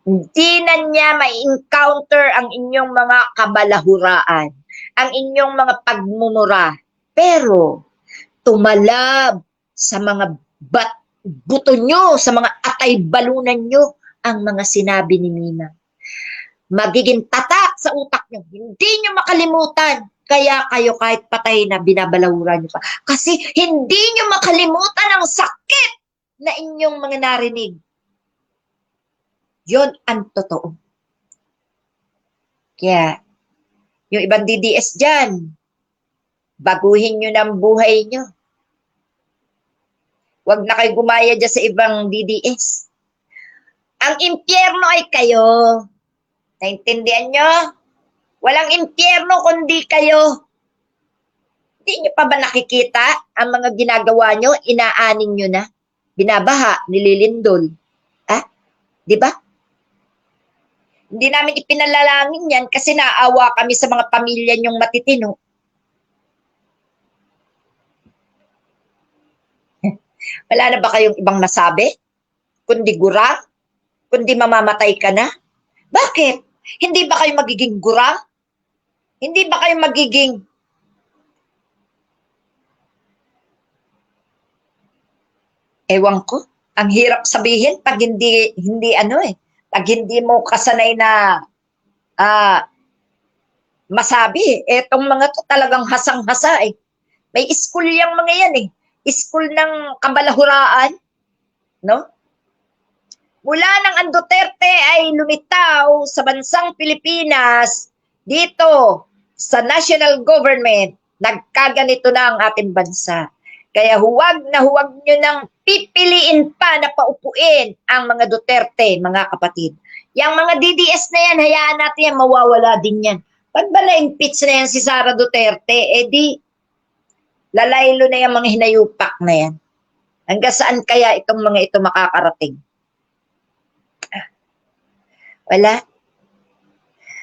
Hindi na niya ma-encounter ang inyong mga kabalahuraan, ang inyong mga pagmumura. Pero, tumalab sa mga buto nyo, sa mga atay-balunan nyo, ang mga sinabi ni Mima. Magiging tatak sa utak nyo. Hindi nyo makalimutan. Kaya kayo kahit patay na binabalawuran nyo pa. Kasi hindi nyo makalimutan ang sakit na inyong mga narinig. Yon ang totoo. Kaya, yung ibang DDS dyan, baguhin nyo ng buhay nyo. Huwag na kayo gumaya dyan sa ibang DDS. Ang impyerno ay kayo. Naintindihan nyo? Walang impyerno kundi kayo. Hindi nyo pa ba nakikita ang mga ginagawa nyo? Inaaning nyo na. Binabaha, nililindol. Ha? Di ba? Hindi namin ipinalalangin yan kasi naawa kami sa mga pamilya nyong matitino. Wala na ba kayong ibang nasabi? Kundi gurang? Kundi mamamatay ka na? Bakit? Hindi ba kayo magiging gurang? Hindi ba kayo magiging ewan ko? Ang hirap sabihin pag hindi pag hindi mo kasanay na masabi, etong mga to talagang hasang-hasa eh. May school yung mga yan eh. School ng kabalahuraan, no? Mula nang ang Duterte ay lumitaw sa bansang Pilipinas, dito sa national government, nagkaganito na ang ating bansa. Kaya huwag nyo nang pipiliin pa na paupuin ang mga Duterte, mga kapatid. Yang mga DDS na yan, hayaan natin yan, mawawala din yan. Pag ba na-impeach na yan si Sara Duterte, di lalaylo na yung mga hinayupak na yan. Hanggang saan kaya itong mga ito makakarating? Wala.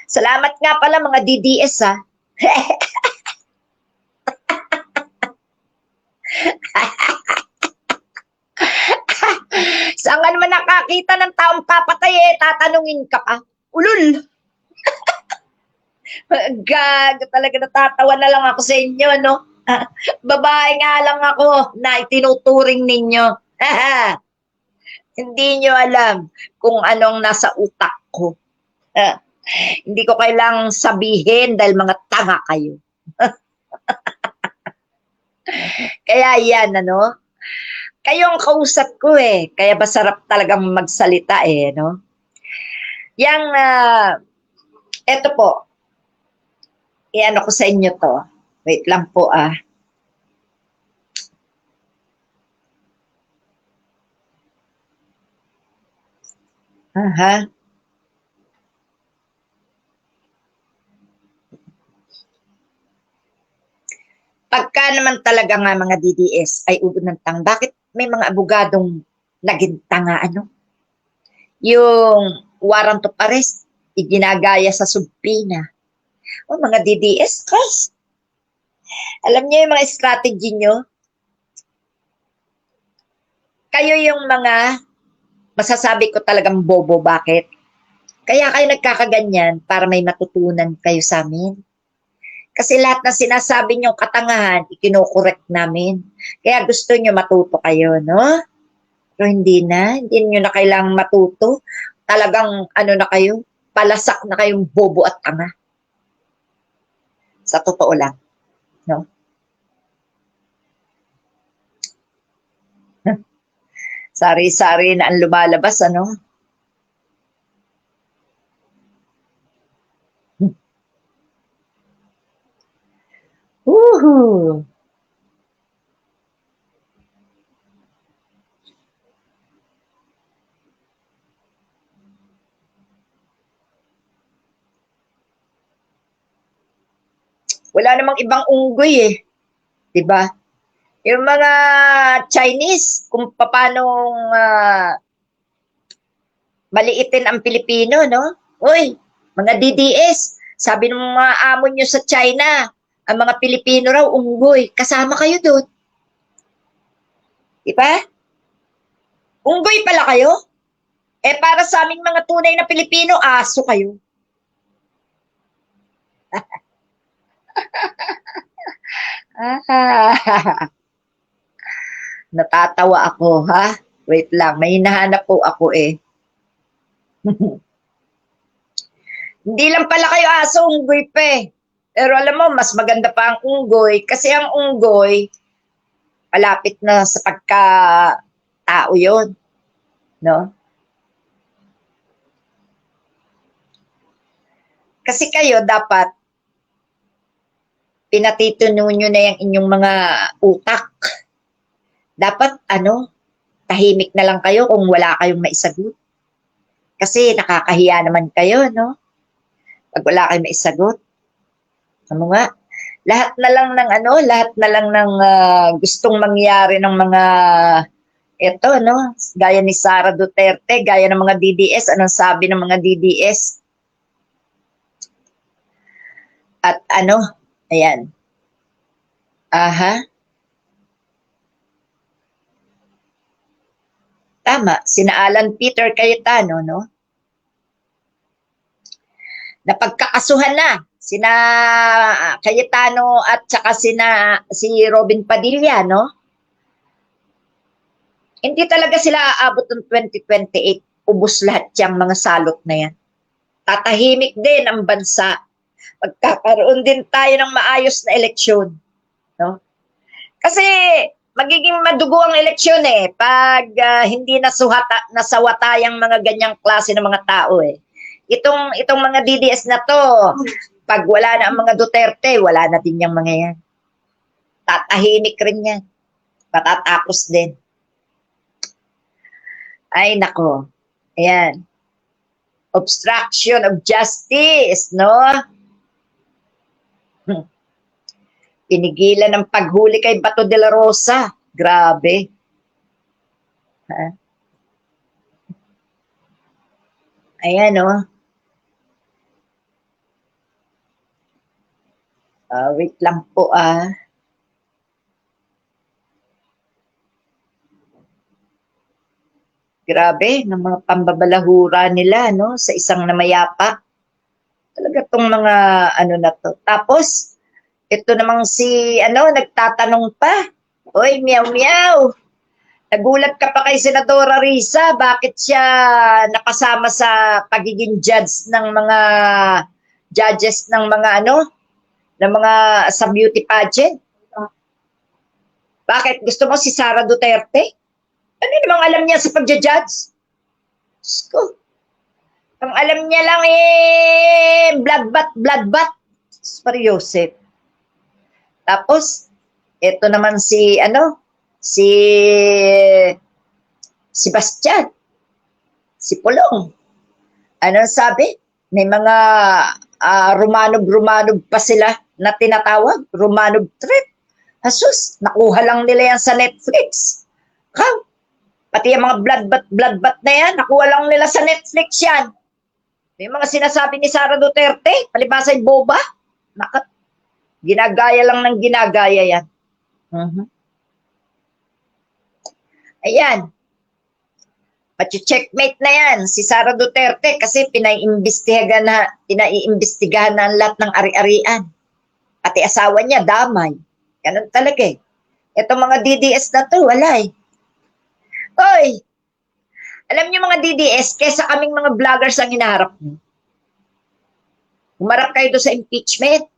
Salamat nga pala mga DDS ha. Saan ka naman nakakita ng taong papatay tatanungin ka pa. Ulul! Gag, talaga natatawa na lang ako sa inyo, no? Babae nga lang ako na itinuturing ninyo. Hindi nyo alam kung anong nasa utak ko. Hindi ko kailangang sabihin dahil mga tanga kayo. Kaya yan, ano? Kayo ang kausap ko eh. Kaya masarap talagang magsalita eh, no? Yang, eto po. Iano ko sa inyo to. Wait lang po Aha. Pagka naman talaga nga mga DDS ay ubod ng tang, bakit may mga abogadong naging tanga, ano? Yung warrant of arrest, iginagaya sa subpina. O mga DDS, kas. Alam niyo yung mga strategy nyo? Kayo yung mga masasabi ko talagang bobo, bakit? Kaya kayo nagkakaganyan para may matutunan kayo sa amin. Kasi lahat na sinasabi niyong katangahan, ikinokorek namin. Kaya gusto niyo matuto kayo, no? Pero hindi niyo na kailangang matuto. Talagang ano na kayo, palasak na kayong bobo at tanga. Sa totoo lang, no? Sari-sari na ang lumalabas, ano? Woohoo! Wala namang ibang unggoy eh. 'Di ba? Yung mga Chinese, kung paano maliitin ang Pilipino, no? Uy, mga DDS, sabi ng mga amo nyo sa China, ang mga Pilipino raw, unggoy. Kasama kayo doon. Di ba? Unggoy pala kayo? Eh, para sa aming mga tunay na Pilipino, aso kayo. Natatawa ako, ha? Wait lang, may hinahanap po ako eh. Hindi lang pala kayo aso, unggoy pa eh. Pero alam mo, mas maganda pa ang unggoy kasi ang unggoy, malapit na sa pagka-tao yun. No? Kasi kayo dapat pinatituno nyo na yung inyong mga utak. Dapat tahimik na lang kayo kung wala kayong maisagot. Kasi nakakahiya naman kayo, no? Pag wala kayong maisagot. Ano nga? Lahat na lang ng gustong mangyari ng mga no? Gaya ni Sara Duterte, gaya ng mga DDS, anong sabi ng mga DDS? At ayan. Aha. Tama, sina Alan Peter Cayetano, no? Napagkakasuhan na sina Cayetano at saka si Robin Padilla, no? Hindi talaga sila aabot ng 2028. Ubus lahat yung mga salot na yan. Tatahimik din ang bansa. Magkakaroon din tayo ng maayos na eleksyon. No? Kasi magiging madugo ang eleksyon eh pag hindi nasawata yung mga ganyang klase ng mga tao eh. Itong mga DDS na to, pag wala na ang mga Duterte, wala na din yung mga yan. Tatahimik rin yan. Patatapos din. Ay, nako. Ayan. Obstruction of justice, no? Pinigilan ng paghuli kay Bato de la Rosa. Grabe. Ha? Ayan, no? Wait lang po, Grabe, ng mga pambabalahura nila, no? Sa isang namayapa. Talaga tong mga na to. Tapos, ito namang si, nagtatanong pa. Oy, meow meow. Nagulat ka pa kay Senadora Risa, bakit siya nakasama sa pagiging judge ng mga judges ng mga ng mga sa beauty pageant? Bakit? Gusto mo si Sara Duterte? Ano namang alam niya sa pagja-judge? Sko. Ang alam niya lang bloodbath. Para Joseph. Tapos, ito naman si Sebastian, si Pulong. Anong sabi? May mga Romanov pa sila na tinatawag, Romanov trip. Hasus, nakuha lang nila yan sa Netflix. Pati yung mga bloodbath na yan, nakuha lang nila sa Netflix yan. May mga sinasabi ni Sara Duterte, palibasay boba. Ginagaya lang ng ginagaya yan. Ayan. Checkmate na yan si Sara Duterte kasi pinaiimbestigahan na ang lahat ng ari-arian. Pati asawa niya, damay. Ganun talaga eh. Itong mga DDS na to, wala eh. Oy, alam niyo mga DDS, kesa kaming mga vloggers ang hinaharap niyo. Humarap kayo doon sa impeachment.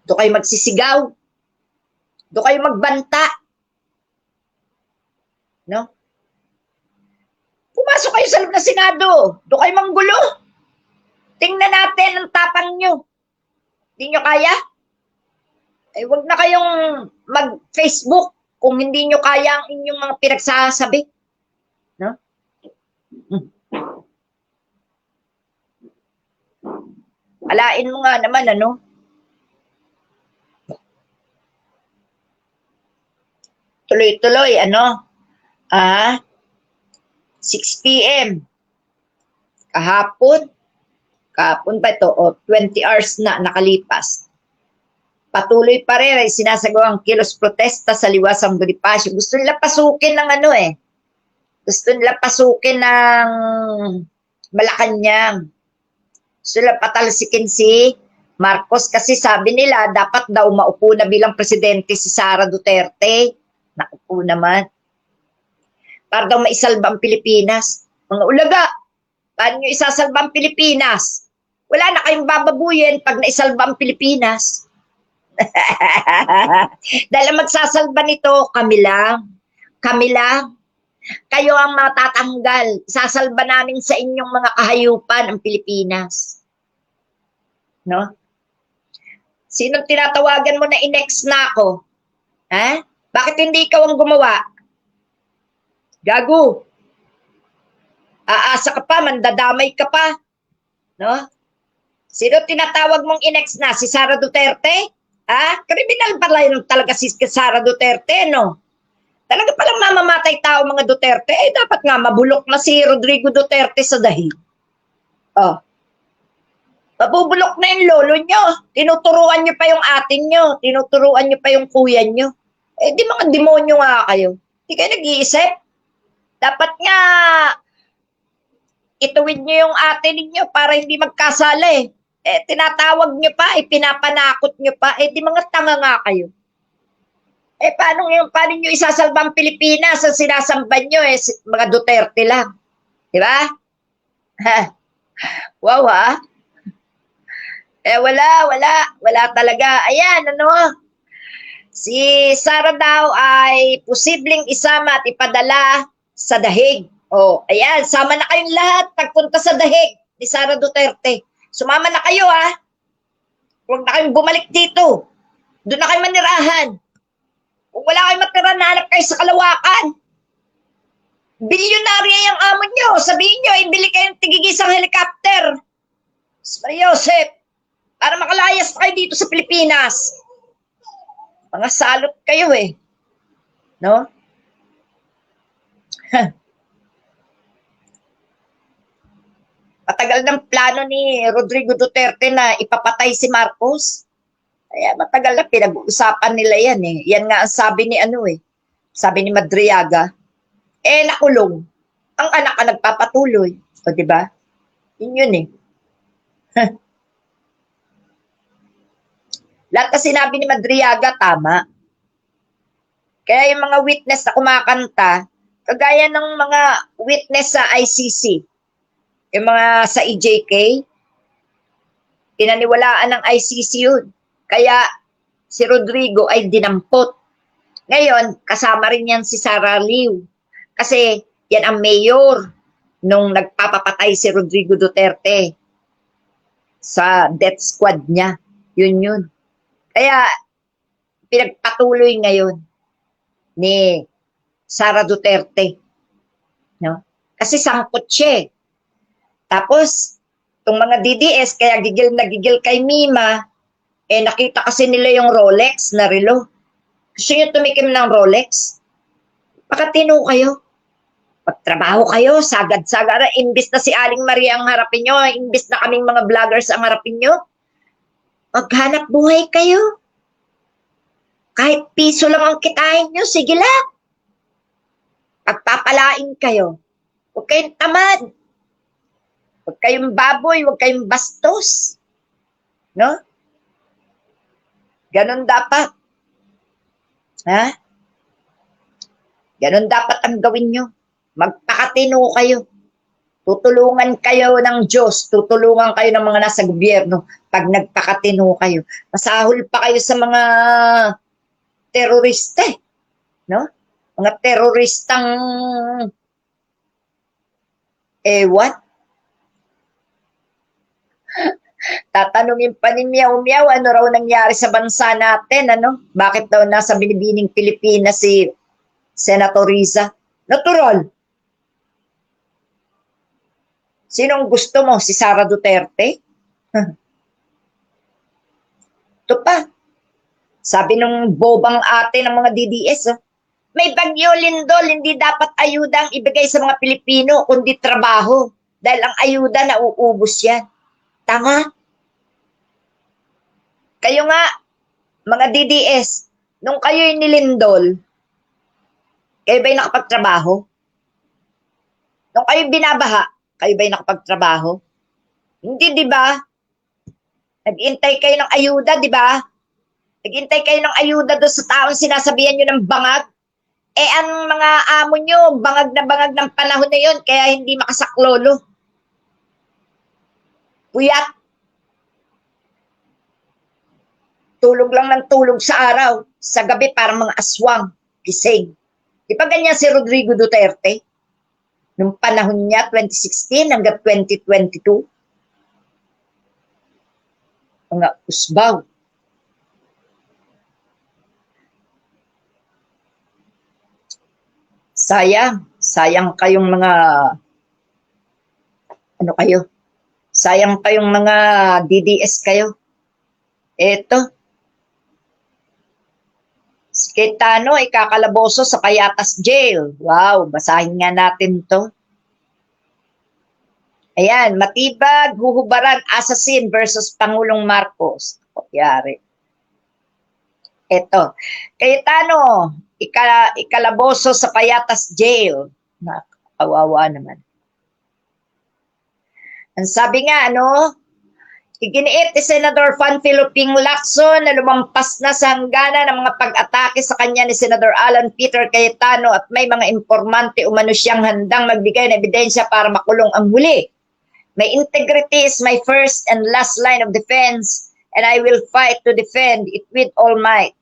Doon kayo magsisigaw. Doon kayo magbanta. No? Pumasok kayo sa loob ng Senado. Doon kayo manggulo. Tingnan natin ang tapang nyo. Hindi nyo kaya? Eh, wag na kayong mag-Facebook kung hindi nyo kaya ang inyong mga pinagsasabi. No? Alain mo nga naman, tuloy-tuloy, 6 p.m. Kahapon pa ito, 20 hours na nakalipas. Patuloy pa rin ay sinasagawang kilos protesta sa Liwasang Bonifacio. Gusto nila pasukin ng Gusto nila pasukin ng Malacanang. Gusto nila patalsikin si Marcos kasi sabi nila dapat daw maupo na bilang presidente si Sara Duterte. Naupo naman. Para daw maisalba ang Pilipinas. Mga ulaga, paano nyo isasalba ang Pilipinas? Wala na kayong bababuyin pag naisalba ang Pilipinas. Dahil magsasalba nito, kami lang. Kami lang. Kayo ang matatanggal. Sasalba namin sa inyong mga kahayupan ang Pilipinas. No? Sinong tinatawagan mo na inex na ako? Ha? Bakit hindi ikaw ang gumawa? Gago. Aasa ka pa, mandadamay ka pa. No? Sino tinatawag mong inex na? Si Sara Duterte? Ha? Kriminal pala yun talaga si Sara Duterte, no? Talaga palang mamamatay tao mga Duterte, dapat nga mabulok na si Rodrigo Duterte sa dahig. Oh. Mabubulok na yung lolo nyo. Tinuturuan nyo pa yung atin nyo. Tinuturuan nyo pa yung kuya nyo. Di mga demonyo nga kayo. Di kayo nag-iisip. Dapat nga ituwid nyo yung atin ninyo para hindi magkasala tinatawag nyo pa, pinapanakot nyo pa, di mga tanga nga kayo. Paano nyo isasalba ang Pilipinas ang sinasamban nyo mga Duterte lang. Di ba? Wow ha? Wala talaga. Ayan, si Sara daw ay posibleng isama at ipadala sa dahig. Ayan, sama na kayong lahat pagpunta sa dahig ni Sara Duterte. Sumama na kayo Huwag na kayong bumalik dito. Doon na kayo manirahan. Kung wala kayong matira, nahanap kayo sa Kalawakan. Bilyonarya yung amo nyo. Sabihin nyo, ibili kayong tigigisang helicopter. Maria Joseph, para makalayas na kayo dito sa Pilipinas. Mga salot kayo No? Matagal ng plano ni Rodrigo Duterte na ipapatay si Marcos. Kaya matagal na pinag-uusapan nila yan Yan nga ang sabi ni Sabi ni Madriaga. Nakulong. Ang anak ka nagpapatuloy. O diba? Yun Lahat na sinabi ni Madriaga, tama. Kaya yung mga witness na kumakanta, kagaya ng mga witness sa ICC, yung mga sa EJK, pinaniwalaan ng ICC yun. Kaya si Rodrigo ay dinampot. Ngayon, kasama rin yan si Sara Liu. Kasi yan ang mayor nung nagpapapatay si Rodrigo Duterte sa death squad niya. Yun. Kaya pinagpatuloy ngayon ni Sara Duterte. No? Kasi sangkot siya. Tapos, itong mga DDS, kaya gigil na gigil kay Mima, nakita kasi nila yung Rolex na relo. Gusto nyo tumikim ng Rolex? Pakatino kayo. Pagtrabaho kayo, sagad-sagara, imbis na si Aling Maria ang harapin nyo, imbis na kaming mga vloggers ang harapin nyo, maghanap buhay kayo. Kahit piso lang ang kitain nyo, sige lang. Pagpapalain kayo. Huwag kayong tamad. Huwag kayong baboy, huwag kayong bastos. No? Ganon dapat. Ha? Ganon dapat ang gawin nyo. Magpakatino kayo. Tutulungan kayo ng Diyos. Tutulungan kayo ng mga nasa gobyerno pag nagpakatino kayo. Masahol pa kayo sa mga terorista. No? Mga teroristang what? Tatanungin pa ni Miao Miao, ano raw nangyari sa bansa natin, Bakit daw nasa binibining Pilipinas si Senator Riza? Natural. Sinong gusto mo? Si Sara Duterte? Ito pa. Sabi nung bobang ate ng mga DDS, may bagyo lindol, hindi dapat ayuda ang ibigay sa mga Pilipino, kundi trabaho. Dahil ang ayuda, nauubos yan. Tanga. Kayo nga, mga DDS, nung kayo'y nilindol, kayo ba'y nakapagtrabaho? Nung kayo'y binabaha, kayo ba'y nakapagtrabaho? Hindi, di ba? Nag-intay kayo ng ayuda, di ba? Nag-intay kayo ng ayuda doon sa taong sinasabihan nyo ng bangag. Eh, ang mga amo nyo, bangag ng panahon na yun, kaya hindi makasaklolo. Puyat. Tulog lang ng tulog sa araw. Sa gabi, parang mga aswang. Gising. Di ba ganyan si Rodrigo Duterte? Nung panahon niya, 2016 hanggang 2022. Mga usbaw. Sayang kayong mga, ano kayo? Sayang kayong mga DDS kayo. Eto, si Cayetano ikakalaboso sa Payatas Jail. Wow, basahin nga natin to. Ayan, matibag, huhubaran, assassin versus Pangulong Marcos. Kunyari. Eto, Cayetano, ikalaboso sa Payatas Jail. Nakakawawa naman. Ang sabi nga, iginiit ni Senador Panfilo Ping Lacson na lumampas na sa hangganan ng mga pag-atake sa kanya ni Senador Alan Peter Cayetano at may mga informante umano siyang handang magbigay ng ebidensya para makulong ang huli. My integrity is my first and last line of defense, and I will fight to defend it with all my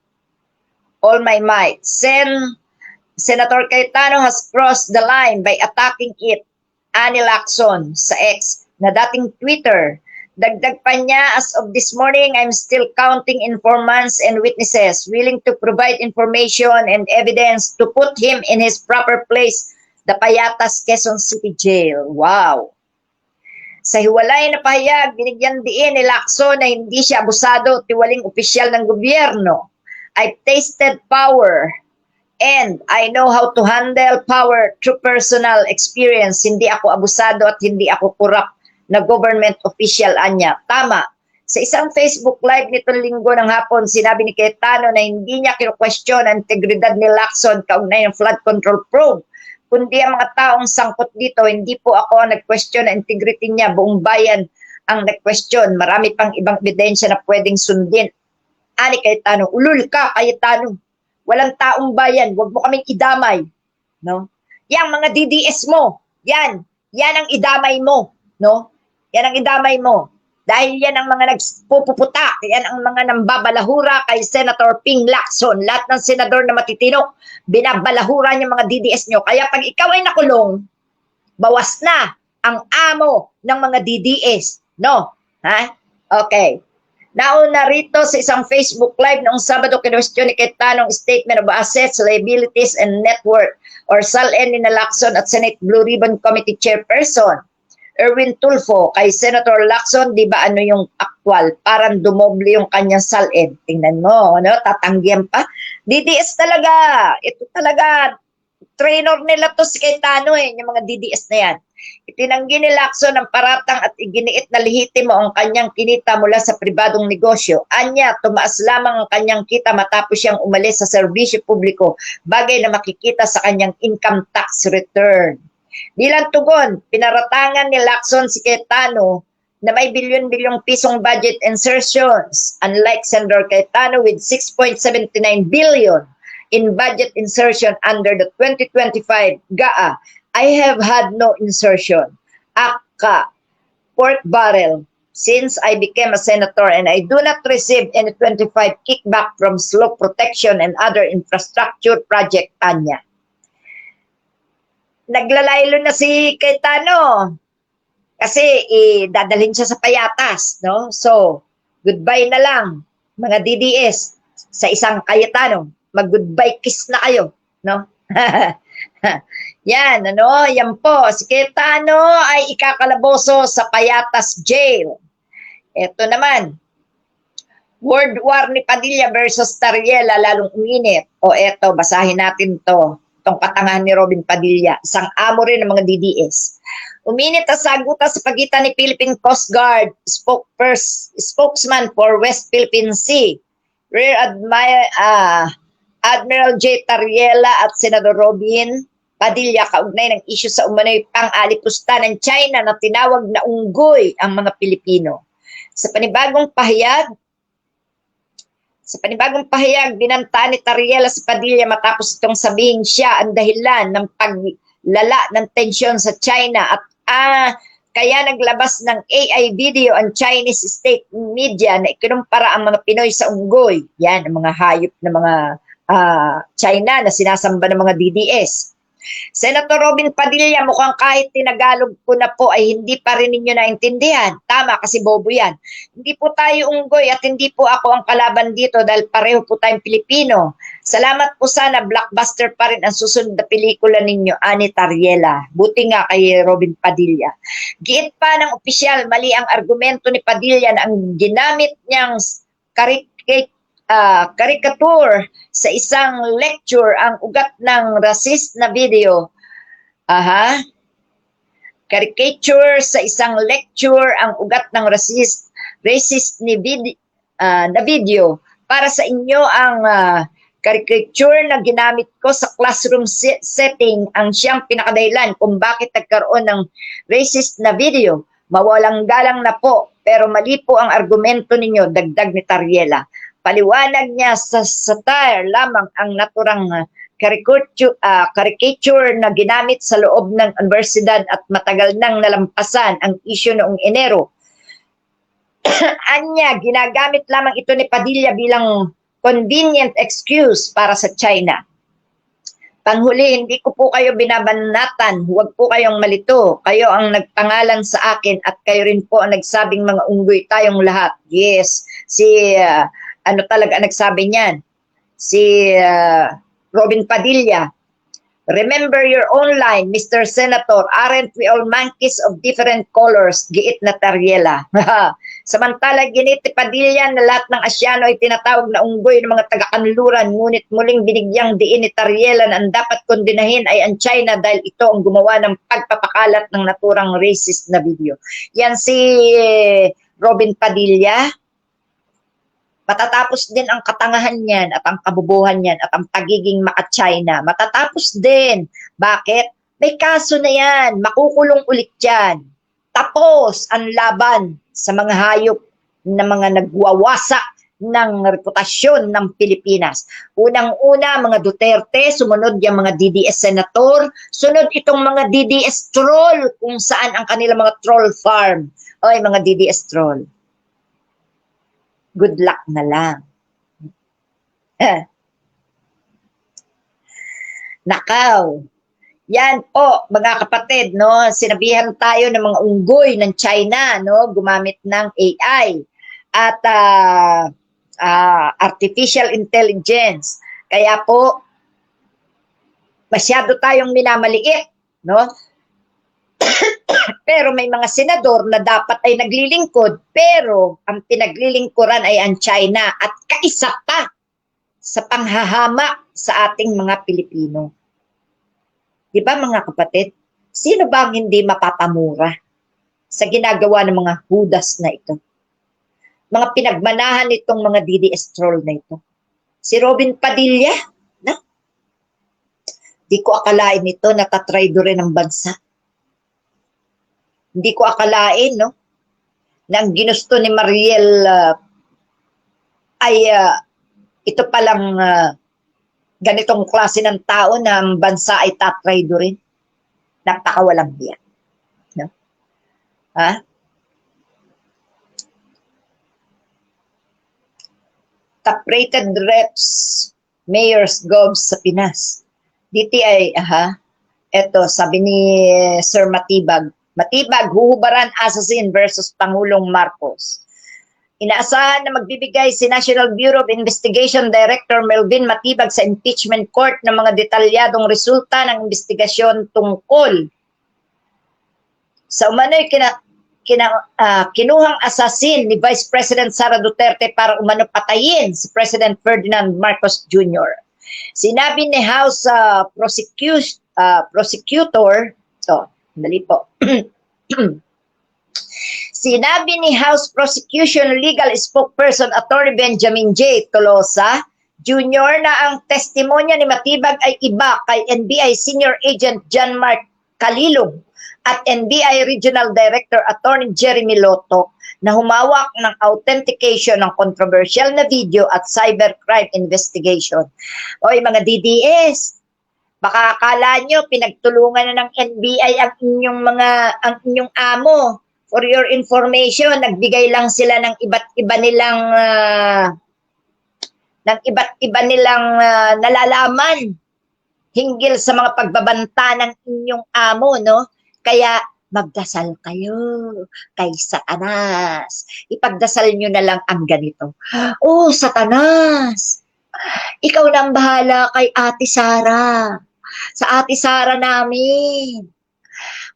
might. Senator Cayetano has crossed the line by attacking it, Ani Lacson, sa X, na dating Twitter. Dagdag pa niya, as of this morning, I'm still counting informants and witnesses willing to provide information and evidence to put him in his proper place, the Payatas, Quezon City Jail. Wow! Sa hiwalay na pahayag, binigyan diin ni Lacson na hindi siya abusado at tiwaling opisyal ng gobyerno. I've tasted power and I know how to handle power through personal experience. Hindi ako abusado at hindi ako corrupt na government official, anya. Tama. Sa isang Facebook Live nitong linggo ng hapon, sinabi ni Cayetano na hindi niya kino-question ang integridad ni Lacson kaugnay ng flood control probe. Kundi ang mga taong sangkot dito, hindi po ako ang nag-question ang integrity niya. Buong bayan ang nag-question. Marami pang ibang ebidensya na pwedeng sundin. Ani Cayetano, ulul ka, Cayetano. Walang taong bayan, wag mo kaming idamay. No? Yang mga DDS mo, yan ang idamay mo. No? Yan ang idamay mo. Dahil yan ang mga nagpupuputa, yan ang mga nambabalahura kay Senator Ping Lacson. Lahat ng senador na matitino, binabalahura niya mga DDS nyo. Kaya pag ikaw ay nakulong, bawas na ang amo ng mga DDS. No? Ha? Okay. Nauna rito sa isang Facebook Live noong Sabado, kinwestiyon ni Cayetano ang Statement of Assets, Liabilities, and Net Worth or SALN ni Lacson at Senate Blue Ribbon Committee Chairperson Erwin Tulfo kay Senator Lacson. Di ba ano yung actual? Parang dumoble yung kanyang SALN. Tingnan mo, tatanggihan pa. DDS talaga. Ito talaga. Trainer nila to si Cayetano yung mga DDS na yan. Itinanggi ni Lacson ang paratang at iginiit na lehitimo ang kanyang kinita mula sa pribadong negosyo. Anya, tumaas lamang ang kanyang kita matapos siyang umalis sa serbisyo publiko, bagay na makikita sa kanyang income tax return. Bilang tugon, pinaratangan ni Lacson si Cayetano na may bilyon-bilyong pisong budget insertions, unlike Senator Cayetano with 6.79 billion in budget insertion under the 2025 GAA. I have had no insertion, ACA, pork barrel, since I became a senator, and I do not receive any 25 kickback from slope protection and other infrastructure project, Tanya. Naglalaylo na si Cayetano kasi dadalhin siya sa Payatas, no? So, goodbye na lang mga DDS sa isang Cayetano. Mag-goodbye kiss na kayo, no? Yan, yan po. Si Cayetano ay ikakalaboso sa Payatas Jail. Ito naman. World War ni Padilla versus Tariela lalong uminit. O eto, basahin natin to. Itong katangahan ni Robin Padilla. Isang amo rin ng mga DDS. Uminit ang sagutan sa pagitan ni Philippine Coast Guard spokesman for West Philippine Sea, Rear Admiral J. Tariela at Senador Robin Padilla kaugnay ng isyu sa umano'y pang-alipusta ng China na tinawag na unggoy ang mga Pilipino. Sa panibagong pahayag, binanta ni Tariela si Padilla matapos itong sabihin siya ang dahilan ng paglala ng tensyon sa China at kaya naglabas ng AI video ang Chinese state media na ikinumpara ang mga Pinoy sa unggoy. Yan, ang mga hayop na mga China na sinasamba ng mga DDS. Senator Robin Padilla, mukhang kahit tinagalog ko na po ay hindi pa rin ninyo naintindihan. Tama, kasi bobo yan. Hindi po tayo unggoy at hindi po ako ang kalaban dito dahil pareho po tayong Pilipino. Salamat po, sana blockbuster pa rin ang susunod na pelikula ninyo, ani Tariela. Buti nga kay Robin Padilla. Giit pa ng opisyal, mali ang argumento ni Padilla na ang ginamit niyang caricature sa isang lecture ang ugat ng racist na video. Caricature sa isang lecture ang ugat ng racist na video. Para sa inyo ang caricature na ginamit ko sa classroom setting ang siyang pinakadahilan kung bakit nagkaroon ng racist na video. Mawalang galang na po, pero mali po ang argumento ninyo, dagdag ni Tariela. Paliwanag niya sa satire lamang ang naturang caricature na ginamit sa loob ng universidad at matagal nang nalampasan ang isyu noong Enero. Anya, ginagamit lamang ito ni Padilla bilang convenient excuse para sa China. Panghuli, hindi ko po kayo binabanatan, huwag po kayong malito. Kayo ang nagpangalan sa akin at kayo rin po ang nagsabing mga unggoy tayong lahat. Yes, ano talaga nagsabi niyan? Si Robin Padilla. Remember your own line, Mr. Senator. Aren't we all monkeys of different colors? Giit na Tariela. Samantala, ginit ni Padilla na lahat ng Asyano ay tinatawag na unggoy ng mga taga-kanluran. Ngunit muling binigyang diin ni Tariela na ang dapat kondinahin ay ang China dahil ito ang gumawa ng pagpapakalat ng naturang racist na video. Yan si Robin Padilla. Matatapos din ang katangahan niyan at ang kabubuhan niyan at ang pagiging maka-China. Matatapos din. Bakit? May kaso na yan. Makukulong ulit yan. Tapos ang laban sa mga hayop na mga nagwawasak ng reputasyon ng Pilipinas. Unang-una, mga Duterte, sumunod yung mga DDS senator, sunod itong mga DDS troll kung saan ang kanilang mga troll farm. Oy, mga DDS troll. Good luck na lang. Nakaw. Yan po, mga kapatid, no? Sinabihan tayo ng mga unggoy ng China, no? Gumamit ng AI at artificial intelligence. Kaya po, masyado tayong minamaliit, no? Pero may mga senador na dapat ay naglilingkod, pero ang pinaglilingkuran ay ang China at kaisa pa sa panghahama sa ating mga Pilipino. Di ba mga kapatid? Sino ba ang hindi mapapamura sa ginagawa ng mga hudas na ito? Mga pinagmanahan nitong mga DDS troll na ito. Si Robin Padilla, na? Di ko akalain ito natatraido rin ng bansa. Hindi ko akalain, no, na ang ginusto ni Mariel ay ito palang ganitong klase ng tao na ang bansa ay tatraido rin. Napakawalang biyak. No? Ha? Top-rated reps, mayors, govs sa Pinas. DTI, eto, sabi ni Sir Matibag, huhubaran assassin versus Pangulong Marcos. Inaasahan na magbibigay si National Bureau of Investigation Director Melvin Matibag sa impeachment court ng mga detalyadong resulta ng investigasyon tungkol sa umano'y kinuhang assassin ni Vice President Sara Duterte para umano patayin si President Ferdinand Marcos Jr. Sinabi ni House Prosecutor, dali po. Sinabi ni House Prosecution Legal Spokesperson Attorney Benjamin J. Tolosa Jr. na ang testimonya ni Matibag ay iba kay NBI Senior Agent John Mark Calilong at NBI Regional Director Attorney Jeremy Loto na humawak ng authentication ng controversial na video at cybercrime investigation. Oy mga DDS, baka akala nyo pinagtulungan na ng NBI ang inyong amo. For your information, nagbigay lang sila ng iba't iba nilang nalalaman hinggil sa mga pagbabanta ng inyong amo, no? Kaya magdasal kayo kay Satanas. Ipagdasal nyo na lang ang ganito. Oh, Satanas! Ikaw na ang bahala kay Ate Sara. Sa Ate Sara namin.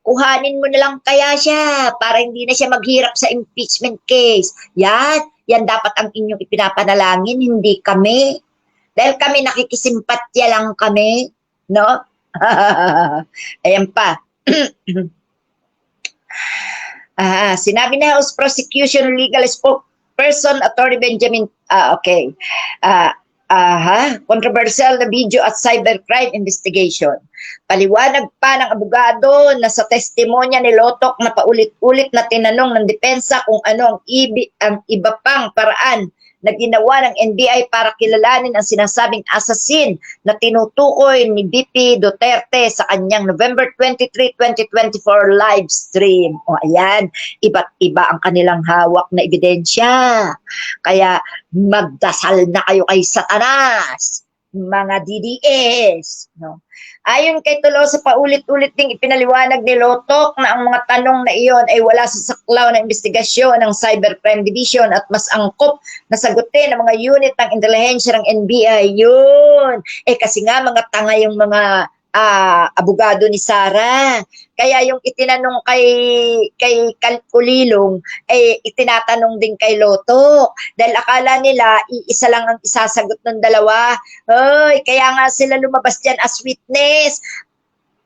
Kuhanin mo na lang kaya siya para hindi na siya maghirap sa impeachment case. Yan dapat ang inyong ipinapanalangin, hindi kami. Dahil kami nakikisimpatya lang kami, no? Ayan pa. Sinabi na House Prosecution Legal Spokesperson Attorney Benjamin controversial na video at cybercrime investigation. Paliwanag pa ng abogado na sa testimonya ni Lotok na paulit-ulit na tinanong ng depensa kung ano ang iba pang paraan na ginawa ng NBI para kilalanin ang sinasabing assassin na tinutukoy ni BP Duterte sa kanyang November 23, 2024 live stream. O ayan, iba't iba ang kanilang hawak na ebidensya. Kaya magdasal na kayo kay Satanas, mga DDS. No? Ayon kay Tolosa, paulit-ulit ding ipinaliwanag ni Lotok na ang mga tanong na iyon ay wala sa saklaw na investigasyon ng Cybercrime Division at mas angkop na sagutin ng mga unit ng intelihensya ng NBI. Yun. Kasi nga mga tanga yung mga abogado ni Sara. Kaya yung itinanong kay Calilong itinatanong din kay Loto. Dahil akala nila iisa lang ang isasagot ng dalawa. Kaya nga sila lumabas diyan as witness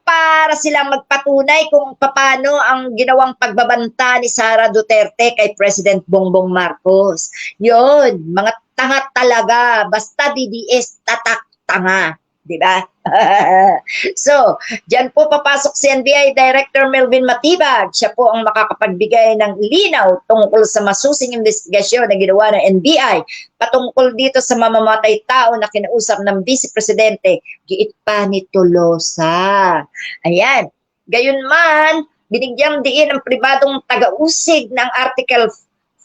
para silang magpatunay kung paano ang ginawang pagbabanta ni Sara Duterte kay President Bongbong Marcos. Yun, mga tanga talaga. Basta DDS, tatak tanga. Diba? So, dyan po papasok si NBI Director Melvin Matibag. Siya po ang makakapagbigay ng linaw tungkol sa masusing investigasyon na ginawa ng NBI patungkol dito sa mamamatay tao na kinausap ng Vice Presidente. Giit pa ni Tolosa. Ayan. Gayunman, binigyang diin ang pribadong taga-usig ng Article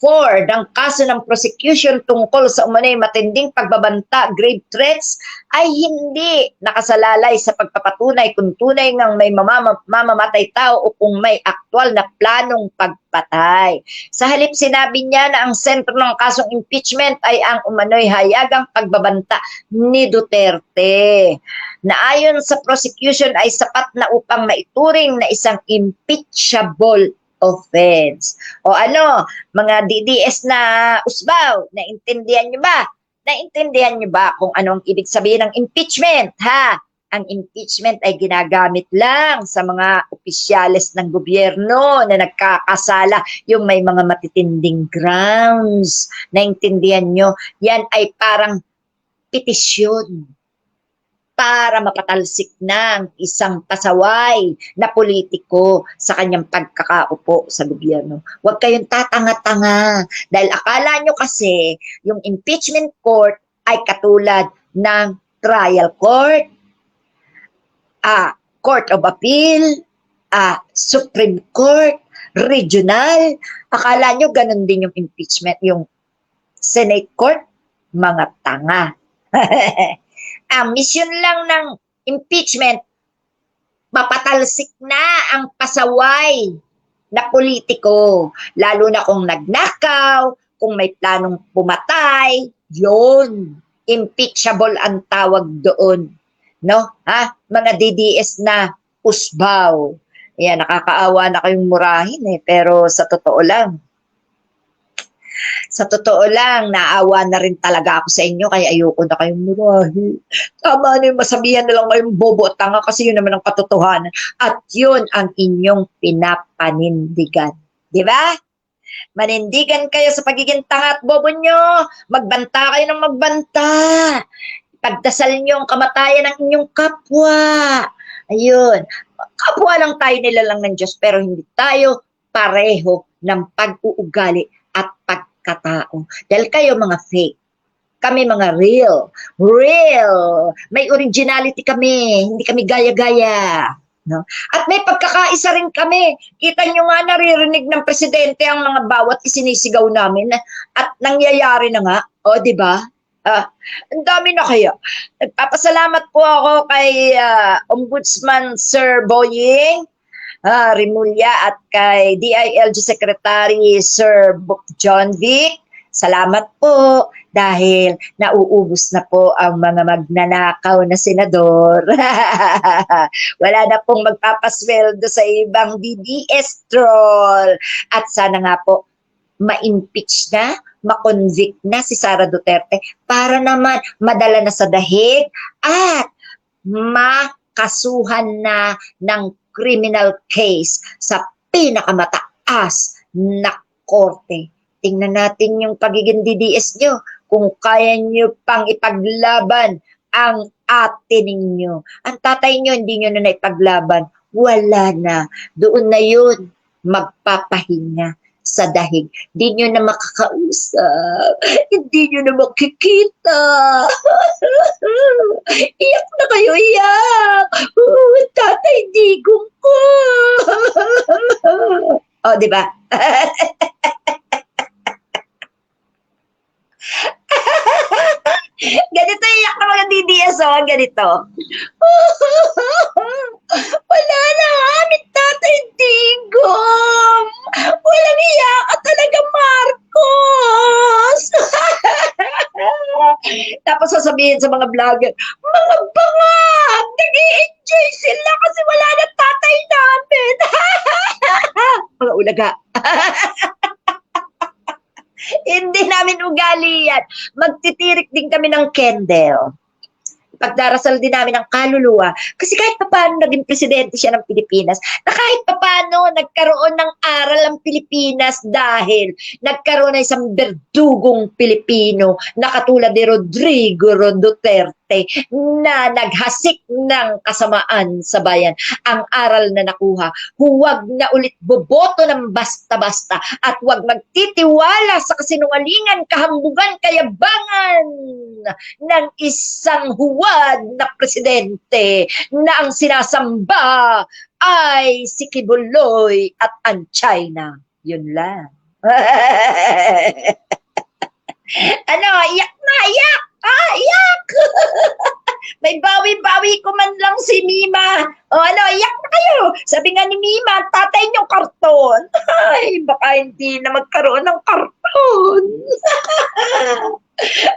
4 ng kaso ng prosecution tungkol sa umano'y matinding pagbabanta, grave threats, ay hindi nakasalalay sa pagpapatunay kung tunay ngang may mamamatay tao o kung may aktwal na planong pagpatay. Sa halip sinabi niya na ang sentro ng kasong impeachment ay ang umano'y hayagang pagbabanta ni Duterte, na ayon sa prosecution ay sapat na upang maituring na isang impeachable offense. O ano, mga DDS na usbaw, naintindihan nyo ba? Naintindihan nyo ba kung anong ibig sabihin ng impeachment, ha? Ang impeachment ay ginagamit lang sa mga opisyales ng gobyerno na nagkakasala, yung may mga matitinding grounds. Naintindihan nyo? Yan ay parang petisyon para mapatalsik ng isang pasaway na politiko sa kanyang pagkakaupo sa gobyerno. Huwag kayong tatanga-tanga dahil akala nyo kasi yung impeachment court ay katulad ng trial court, court of appeal, Supreme Court, regional. Akala nyo ganun din yung impeachment, yung Senate court, mga tanga. Ang mission lang ng impeachment, mapatalsik na ang pasaway na politiko. Lalo na kung nagnakaw, kung may planong pumatay, yun. Impeachable ang tawag doon. No? Mga DDS na usbaw. Ayan, nakakaawa na kayong murahin eh. Pero sa totoo lang, naawa na rin talaga ako sa inyo, kaya ayoko na kayong murahin. Tama na yung masabihan na lang kayong bobo at tanga kasi yun naman ang katotohanan. At yun ang inyong pinapanindigan. Di ba? Manindigan kayo sa pagiging tanga at bobo nyo. Magbanta kayo ng magbanta. Pagdasal nyo ang kamatayan ng inyong kapwa. Ayun. Kapwa lang tayo, nilalang ng Diyos, pero hindi tayo pareho ng pag-uugali at pagkatao. Dahil kayo mga fake. Kami mga real. Real. May originality kami. Hindi kami gaya-gaya. No? At may pagkakaisa rin kami. Kita nyo nga, naririnig ng presidente ang mga bawat isinisigaw namin at nangyayari na nga. O, di ba? Ang dami na kaya. Nagpapasalamat po ako kay Ombudsman Sir Boying Rimulya at kay DILG Secretary Sir John Vic. Salamat po dahil nauubos na po ang mga magnanakaw na senador. Wala na pong magpapasweldo sa ibang DDS troll. At sana nga po ma-impeach na, ma-convict na si Sara Duterte para naman madala na sa dahig at makasuhan na ng criminal case sa pinakamataas na korte. Tingnan natin yung pagiging DDS nyo, kung kaya nyo pang ipaglaban ang ate ninyo. Ang tatay nyo, hindi nyo na naipaglaban. Wala na. Doon na yun, magpapahinga sa dahig. Hindi nyo na makakausap. Hindi nyo na makikita. Iyak na kayo, iyak. Tatay, digong ko. O, di ba? Ganito iyak ng mga DDS, oh, ganito. Wala na amin, Tatay Digong. Walang iya ka talaga, Marcos. Tapos sasabihin sa mga vlogger, mga bangag, nag-i-enjoy sila kasi wala na tatay namin. Mga ulaga. Hindi namin ugali yan. Magtitirik din kami ng candle. Pagdarasal din namin ng kaluluwa. Kasi kahit paano naging presidente siya ng Pilipinas, na kahit paano nagkaroon ng aral ang Pilipinas dahil nagkaroon ng isang berdugong Pilipino na katulad ni Rodrigo Duterte na naghasik ng kasamaan sa bayan. Ang aral na nakuha, huwag na ulit boboto ng basta-basta at huwag magtitiwala sa kasinungalingan, kahambugan, kayabangan ng isang huwag na presidente na ang sinasamba ay si Kibuloy at ang China. Yun lang. Ano, iyak na, iyak! Iyak! May bawi-bawi ko man lang si Mima. O ano, iyak na kayo. Sabi nga ni Mima, tatay niyong karton. Ay, baka hindi na magkaroon ng karton.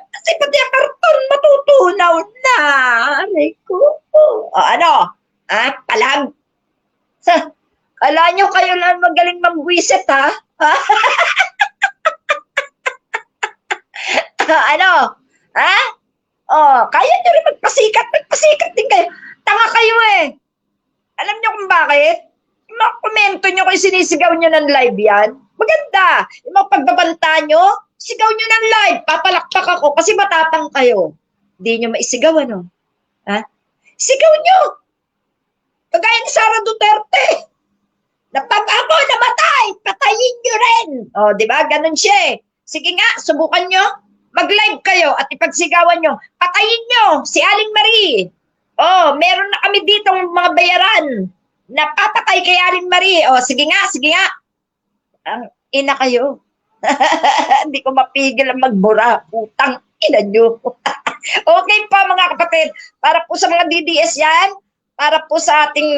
Kasi pati ang karton matutunaw na. Aray ko. O ano? Palag? Kala nyo kayo lang magaling mambwisit, ha? Ano? Ha? Kaya nyo rin magpasikat. Magpasikat din kayo. Tanga kayo eh. Alam nyo kung bakit? Yung mga komento nyo kung sinisigaw nyo ng live yan. Maganda. Yung mga pagbabanta nyo, sigaw nyo ng live. Papalakpak ako kasi matapang kayo. Hindi nyo maisigaw, ano? Ha? Sigaw nyo. Kagaya ni Sara Duterte. Na pag ako namatay, patayin nyo rin. Di ba? Ganun siya eh. Sige nga, subukan nyo. Mag-live kayo at ipagsigawan nyo. Patayin nyo si Aling Marie. Meron na kami dito mga bayaran na papatay kay Aling Marie. Sige nga, sige nga. Ang ina kayo. Hindi ko mapigil ang magbura. Putang ina nyo. Okay pa mga kapatid. Para po sa mga DDS yan. Para po sa ating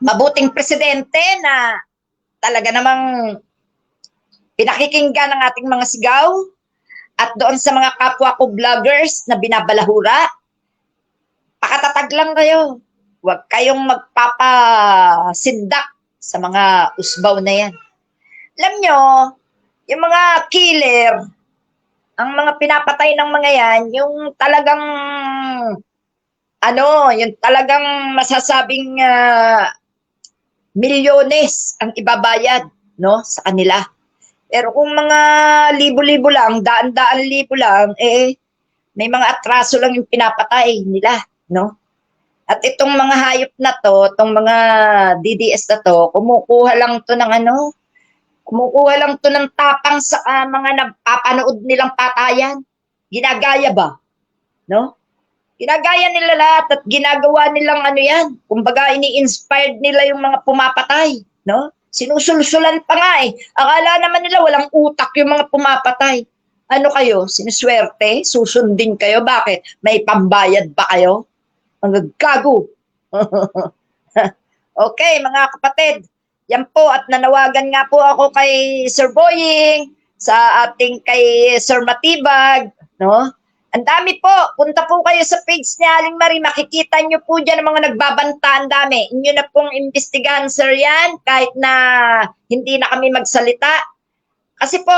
mabuting presidente na talaga namang pinakikinggan ng ating mga sigaw at doon sa mga kapwa ko vloggers na binabalahura, pakatatag lang kayo. Huwag kayong magpapasindak sa mga usbaw na yan. Alam nyo, yung mga killer, ang mga pinapatay ng mga yan, yung talagang, yung talagang masasabing milyones ang ibabayad, no, sa kanila. Pero kung mga libo-libo lang, daan-daan libo lang, may mga atraso lang yung pinapatay nila, no? At itong mga hayop na to, itong mga DDS na to, kumukuha lang to ng tapang sa mga nagpapanood nilang patayan. Ginagaya ba? No? Ginagaya nila lahat at ginagawa nilang yan. Kumbaga, ini-inspired nila yung mga pumapatay. No? Sinusulsulan pa nga eh. Akala naman nila walang utak yung mga pumapatay. Ano kayo? Sinuswerte? Susundin kayo? Bakit? May pambayad ba kayo? Ang gago. Okay, mga kapatid. Yan po at nanawagan nga po ako kay Sir Boying, sa ating kay Sir Matibag, no? Ang dami po. Punta po kayo sa page ni Aling Marie. Makikita nyo po dyan ang mga nagbabanta. Ang dami. Inyo na pong imbestigahan, sir, yan. Kahit na hindi na kami magsalita. Kasi po,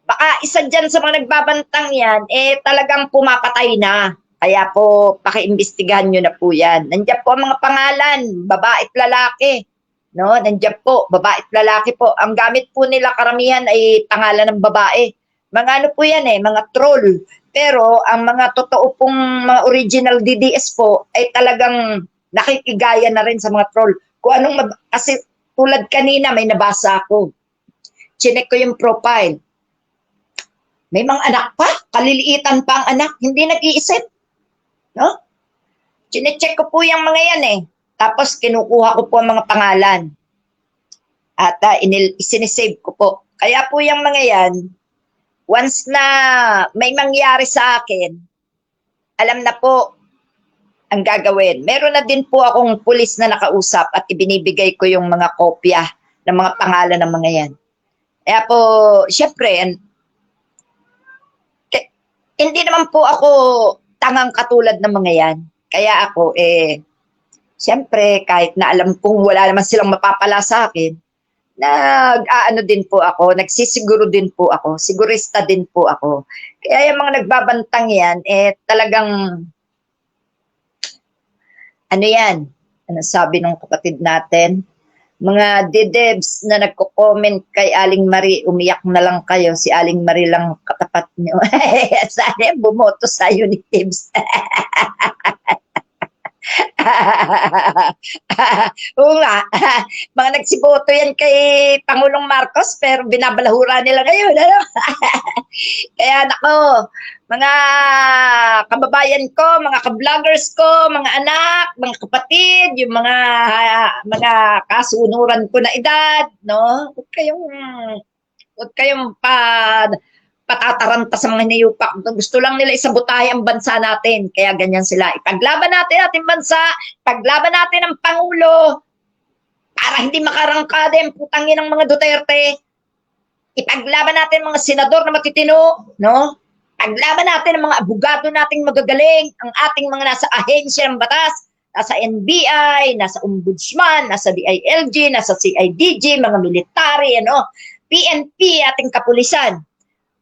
baka isa dyan sa mga nagbabantang yan, talagang pumapatay na. Kaya po, pakiimbestigahan nyo na po yan. Nandiyan po ang mga pangalan, babae at lalaki. No? Nandiyan po, babae at lalaki po. Ang gamit po nila karamihan ay pangalan ng babae. Mga ano po yan mga troll. Pero ang mga totoo pong mga original DDS po ay talagang nakikigaya na rin sa mga troll. Kung anong, kasi tulad kanina may nabasa ako. Chinek ko yung profile. May mga anak pa, kaliliitan pa ang anak, hindi nag-iisip. No? Chinecheck ko po yung mga yan Tapos kinukuha ko po ang mga pangalan. At isinisave ko po. Kaya po yung mga yan, once na may mangyari sa akin, alam na po ang gagawin. Meron na din po akong pulis na nakausap at ibinibigay ko yung mga kopya ng mga pangalan ng mga yan. Kaya po, syempre, hindi naman po ako tangang katulad ng mga yan. Kaya ako, siyempre, kahit na alam kong wala naman silang mapapala sa akin, din po ako, nagsisiguro din po ako, sigurista din po ako. Kaya yung mga nagbabantang yan, talagang, yan, sabi ng kapatid natin, mga dedebs na nagko-comment kay Aling Marie, umiyak na lang kayo, si Aling Marie lang katapat nyo. Sana bumoto sa'yo ni Tibbs. Oo nga, mga nagsiboto yan kay Pangulong Marcos pero binabalahura nila ngayon. Kaya nako, mga kababayan ko, mga ka-vloggers ko, mga anak, mga kapatid, yung mga kasunuran ko na edad, no? Huwag kayong patataranta sa mga hinayupak. Gusto lang nila isabotahe ang bansa natin. Kaya ganyan sila. Ipaglaban natin ating bansa, ipaglaban natin ang Pangulo, para hindi makarangkada yung putangin ng mga Duterte. Ipaglaban natin mga senador na matitino, no? Paglaban natin ang mga abogado nating magagaling, ang ating mga nasa ahensya ng batas, nasa NBI, nasa Ombudsman, nasa DILG, nasa CIDG, mga military, PNP, ating kapulisan.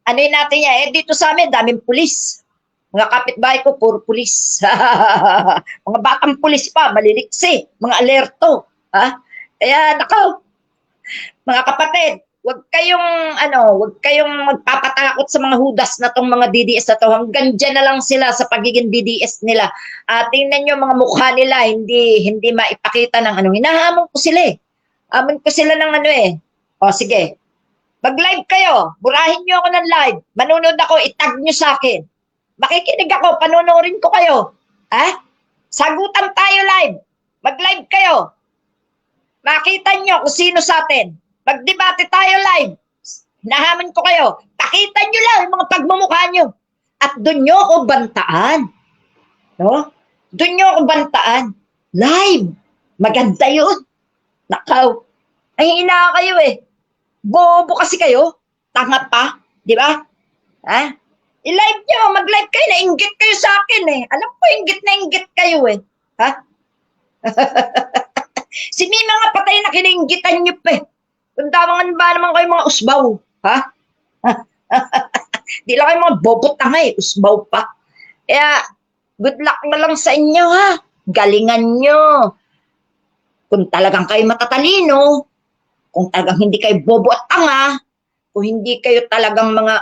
Natin yan? Dito sa amin, daming pulis. Mga kapitbahay ko, puro pulis. Mga batang pulis pa, maliliksi, mga alerto. Kaya, nako, mga kapatid, wag kayong magpapatakot sa mga hudas na tong mga DDS na to. Hanggang dyan na lang sila sa pagiging DDS nila. Tingnan nyo mga mukha nila, hindi maipakita ng hinahamon ko sila Hamon ko sila ng sige. Mag-live kayo. Burahin nyo ako ng live. Manunod ako, itag nyo sa akin. Makikinig ako, panunurin ko kayo. Sagutan tayo live. Mag-live kayo. Makita nyo kung sino sa atin. Magdebate tayo live. Hinahamon ko kayo. Pakita nyo lang yung mga pagmumukha nyo. At doon nyo ako bantaan. No? Doon nyo ako bantaan. Live. Maganda yun. Nakaw. Ay, ina kayo Bobo kasi kayo. Tanga pa. Di ba? I-live nyo. Mag-live kayo. Nainggit kayo sa akin Alam ko, inggit na inggit kayo Ha? Si may mga patay na kininggitan nyo pa eh. Kundamangan ba naman kayo mga usbaw? Ha? Di lang kayo mga bobotanga eh. Usbaw pa. Kaya, good luck na lang sa inyo ha. Galingan nyo. Kung talagang kayo matatalino, kung talagang hindi kayo bobo at tanga, kung hindi kayo talagang mga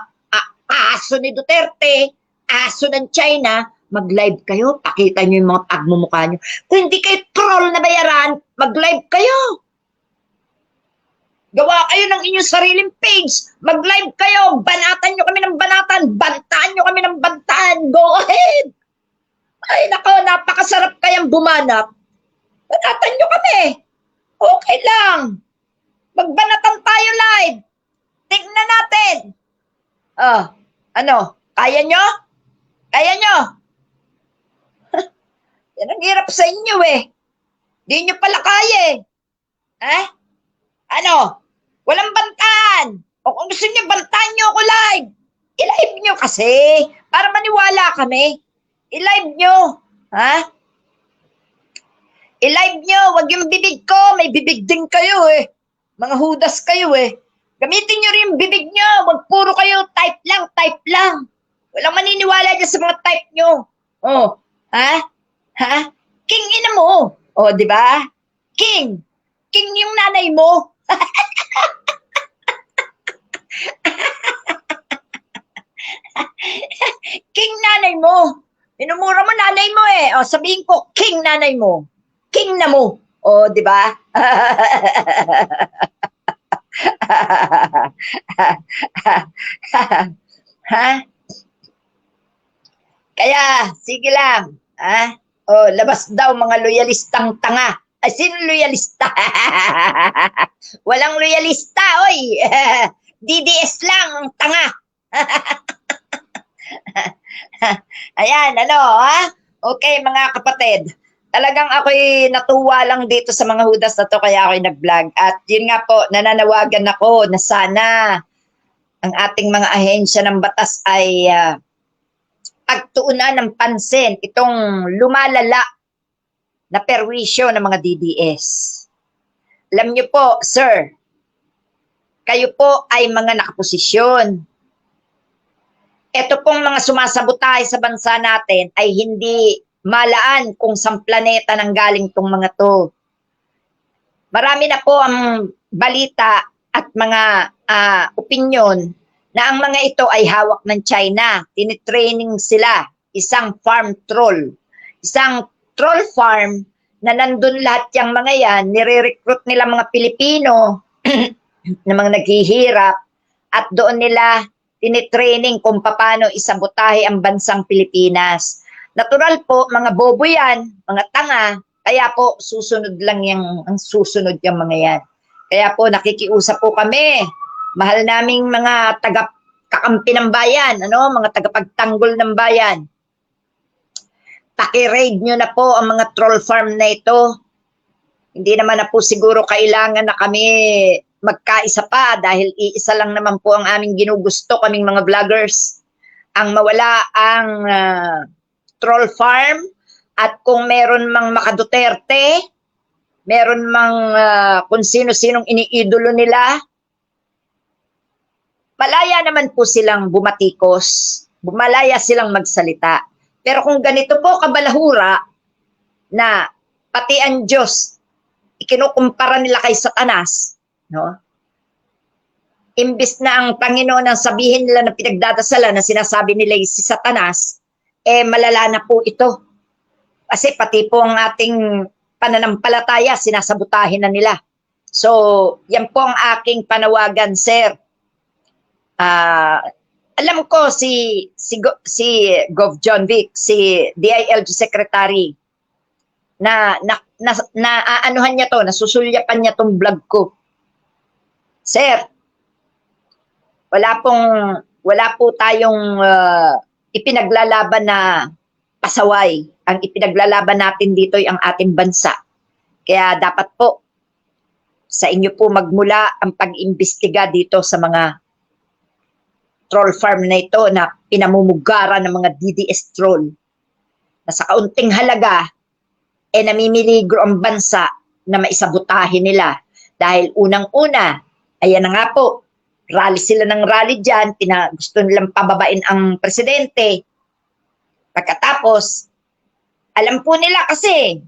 aso ni Duterte, aso ng China, mag-live kayo, pakita nyo yung mga pagmumukha nyo. Kung hindi kayo troll na bayaran, mag-live kayo. Gawa kayo ng inyong sariling page. Mag-live kayo. Banatan nyo kami ng banatan. Bantaan nyo kami ng bantaan. Go ahead. Ay nako, napakasarap kayang bumanat. Banatan nyo kami. Okay lang. Magbanatan tayo live. Tignan natin. Ano? Kaya nyo? Kaya nyo? Yan ang hirap sa inyo eh. Di nyo pala kaya eh. Ano? Walang bantaan. O kung gusto nyo, bantaan nyo ako live. I-live nyo kasi. Para maniwala kami. I-live nyo. Ha? I-live nyo. Wag yung bibig ko. May bibig din kayo eh. Mga hudas kayo eh. Gamitin nyo rin yung bibig nyo. Wag puro kayo type lang, type lang. Walang maniniwala dyan sa mga type nyo. Oh. Ha? Ha? King ina mo. Oh, di ba? King. King yung nanay mo. King nanay mo. Minumura mo nanay mo eh. O, sabihin ko, king nanay mo. King na mo. O, di ba? Ha? Kaya, sige lang. Ha? O, labas daw mga loyalistang tanga. Ay, sino loyalista? Walang loyalista, oy. DDS lang ang tanga. Ayan, ano, ha? Okay, mga kapatid. Talagang ako'y natuwa lang dito sa mga hudas na to, kaya ako'y nag-vlog. At yun nga po, nananawagan ako na sana ang ating mga ahensya ng batas ay pagtuunan ng pansin itong lumalala na perwisyo ng mga DDS. Alam niyo po, sir, kayo po ay mga nakaposisyon. Ito pong mga sumasabotahe sa bansa natin ay hindi malaan kung saan planeta nang galing tong mga to. Marami na po ang balita at mga opinyon na ang mga ito ay hawak ng China. Tinitraining sila. Isang farm troll. Isang troll farm na nandun lahat yung mga yan, nire-recruit nila mga Pilipino na mga naghihirap at doon nila tinitraining kung paano isabotahe ang bansang Pilipinas. Natural po, mga bobo yan, mga tanga, kaya po susunod lang ang susunod yung mga yan. Kaya po nakikiusap po kami, mahal naming mga taga-kakampi ng bayan, mga tagapagtanggol ng bayan. Paki-raid nyo na po ang mga troll farm na ito. Hindi naman na po siguro kailangan na kami magkaisa pa dahil iisa lang naman po ang aming ginugusto, kaming mga vloggers. Ang mawala ang troll farm at kung meron mang maka-Duterte, meron mang kung sino-sinong iniidolo nila, malaya naman po silang bumatikos, malaya silang magsalita. Pero kung ganito po kabalahura na pati ang Diyos ikinukumpara nila kay Satanas, no? Imbis na ang Panginoon ang sabihin nila na pinagdadasalan na sinasabi nila si Satanas, malala na po ito. Kasi pati po ang ating pananampalataya sinasabotahin na nila. So, yan po ang aking panawagan, sir. Alam ko si Gov. John Vic, si DILG Secretary, na aanuhan niya to, nasusulyapan niya tong vlog ko. Sir, wala po tayong ipinaglalaban na pasaway. Ang ipinaglalaban natin dito ay ang ating bansa. Kaya dapat po sa inyo po magmula ang pag-imbestiga dito sa mga troll farm na ito na pinamumugaran ng mga DDS troll na sa kaunting halaga namimiligro ang bansa na maisabotahin nila. Dahil unang-una, ayan na nga po, rally sila ng rally dyan, gusto nilang pababain ang presidente. Pagkatapos, alam po nila kasi,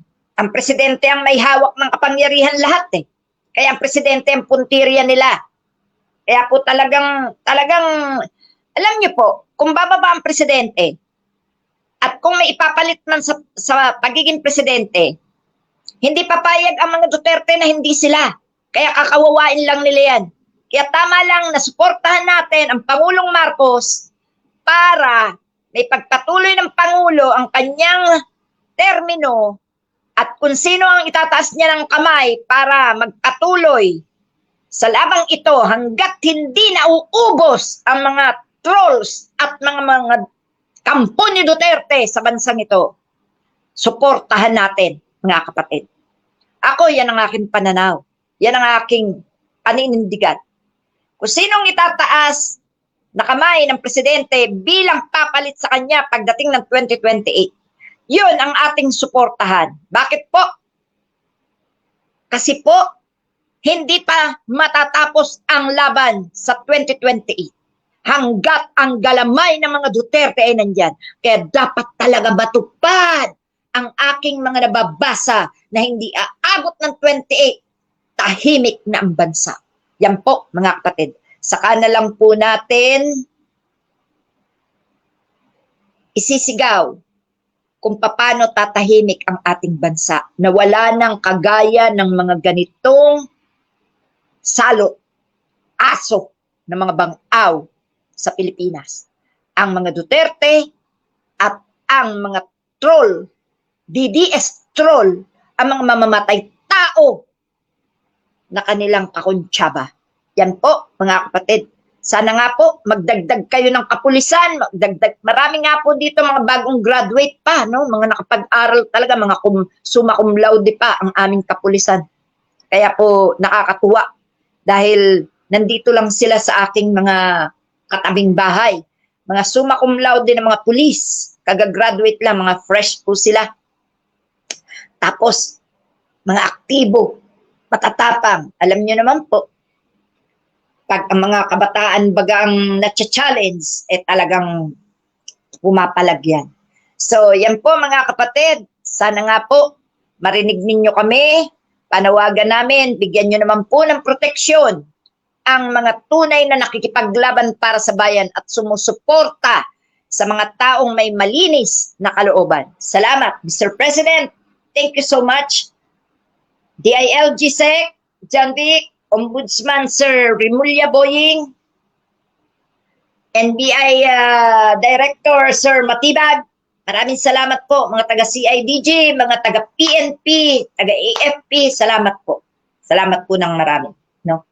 ang presidente ang may hawak ng kapangyarihan lahat eh. Kaya ang presidente ang puntirya nila. Kaya po talagang, alam niyo po, kung bababa ang presidente, at kung may ipapalit man sa pagiging presidente, hindi papayag ang mga Duterte na hindi sila. Kaya kakawawain lang nila yan. Kaya tama lang na suportahan natin ang Pangulong Marcos para may pagpatuloy ng Pangulo ang kanyang termino at kung sino ang itataas niya ng kamay para magpatuloy sa labang ito hanggat hindi nauubos ang mga trolls at mga kampo ni Duterte sa bansang ito. Suportahan natin, mga kapatid. Ako, yan ang aking pananaw. Yan ang aking paninindigan. Kung sinong itataas na kamay ng presidente bilang papalit sa kanya pagdating ng 2028, yun ang ating suportahan. Bakit po? Kasi po, hindi pa matatapos ang laban sa 2028 hanggat ang galamay ng mga Duterte ay nandyan. Kaya dapat talaga matupad ang aking mga nababasa na hindi aabot ng 28, tahimik na ang bansa. Yan po, mga kapatid. Saka na lang po natin isisigaw kung paano tatahimik ang ating bansa na wala nang kagaya ng mga ganitong salot, aso ng mga bang-aw sa Pilipinas. Ang mga Duterte at ang mga troll, DDS troll, ang mga mamamatay tao na kanilang kakuntsaba. Yan po, mga kapatid. Sana nga po, magdagdag kayo ng kapulisan, marami nga po dito mga bagong graduate pa, no? Mga nakapag-aral talaga, mga summa cum laude pa ang aming kapulisan. Kaya po, nakakatuwa. Dahil nandito lang sila sa aking mga katabing bahay. Mga summa cum laude na mga pulis, kagagraduate lang, mga fresh po sila. Tapos, mga aktibo, matatapang. Alam niyo naman po, pag ang mga kabataan bagang na-challenge, talagang pumapalag yan. So, yan po mga kapatid. Sana nga po, marinig ninyo kami, panawagan namin, bigyan nyo naman po ng proteksyon ang mga tunay na nakikipaglaban para sa bayan at sumusuporta sa mga taong may malinis na kalooban. Salamat, Mr. President. Thank you so much. DILG Sec, John Vic, Ombudsman Sir Rimulya Boying, NBI Director Sir Matibag, maraming salamat po mga taga-CIDG, mga taga-PNP, taga-AFP, salamat po. Salamat po ng marami. No?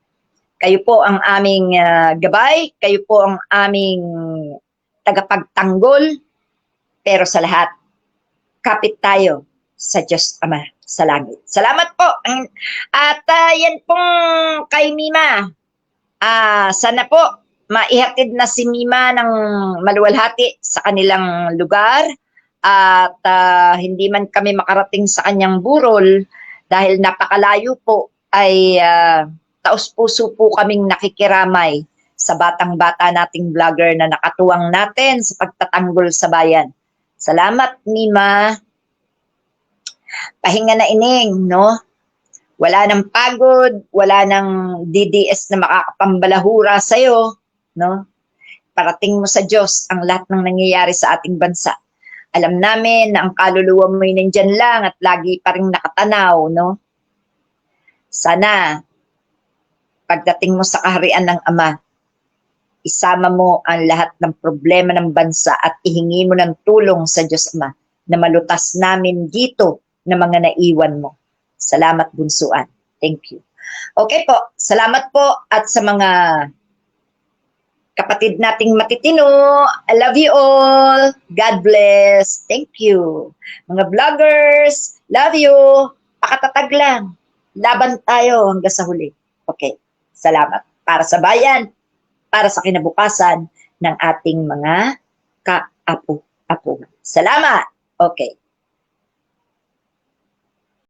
Kayo po ang aming gabay, kayo po ang aming tagapagtanggol, pero sa lahat, kapit tayo sa Diyos Ama sa langit. Salamat po. At yan pong kay Mima. Sana po maihatid na si Mima ng maluwalhati sa kanilang lugar at hindi man kami makarating sa kanyang burol dahil napakalayo po ay taos-puso po kaming nakikiramay sa batang-bata nating vlogger na nakatuwang natin sa pagtatanggol sa bayan. Salamat, Mima. Pahinga na ining, no? Wala nang pagod, wala nang DDS na makakapambalahura sa'yo, no? Parating mo sa Diyos ang lahat ng nangyayari sa ating bansa. Alam namin na ang kaluluwa mo'y nandyan lang at lagi pa rin nakatanaw, no? Sana, pagdating mo sa kaharian ng Ama, isama mo ang lahat ng problema ng bansa at ihingi mo ng tulong sa Diyos Ama na malutas namin dito na mga naiwan mo. Salamat, bunsuan. Thank you. Okay po, salamat po at sa mga kapatid nating matitino, I love you all. God bless. Thank you. Mga vloggers, love you. Pakatatag lang. Laban tayo hanggang sa huli. Okay, salamat. Para sa bayan, para sa kinabukasan ng ating mga kaapo-apo. Salamat. Okay.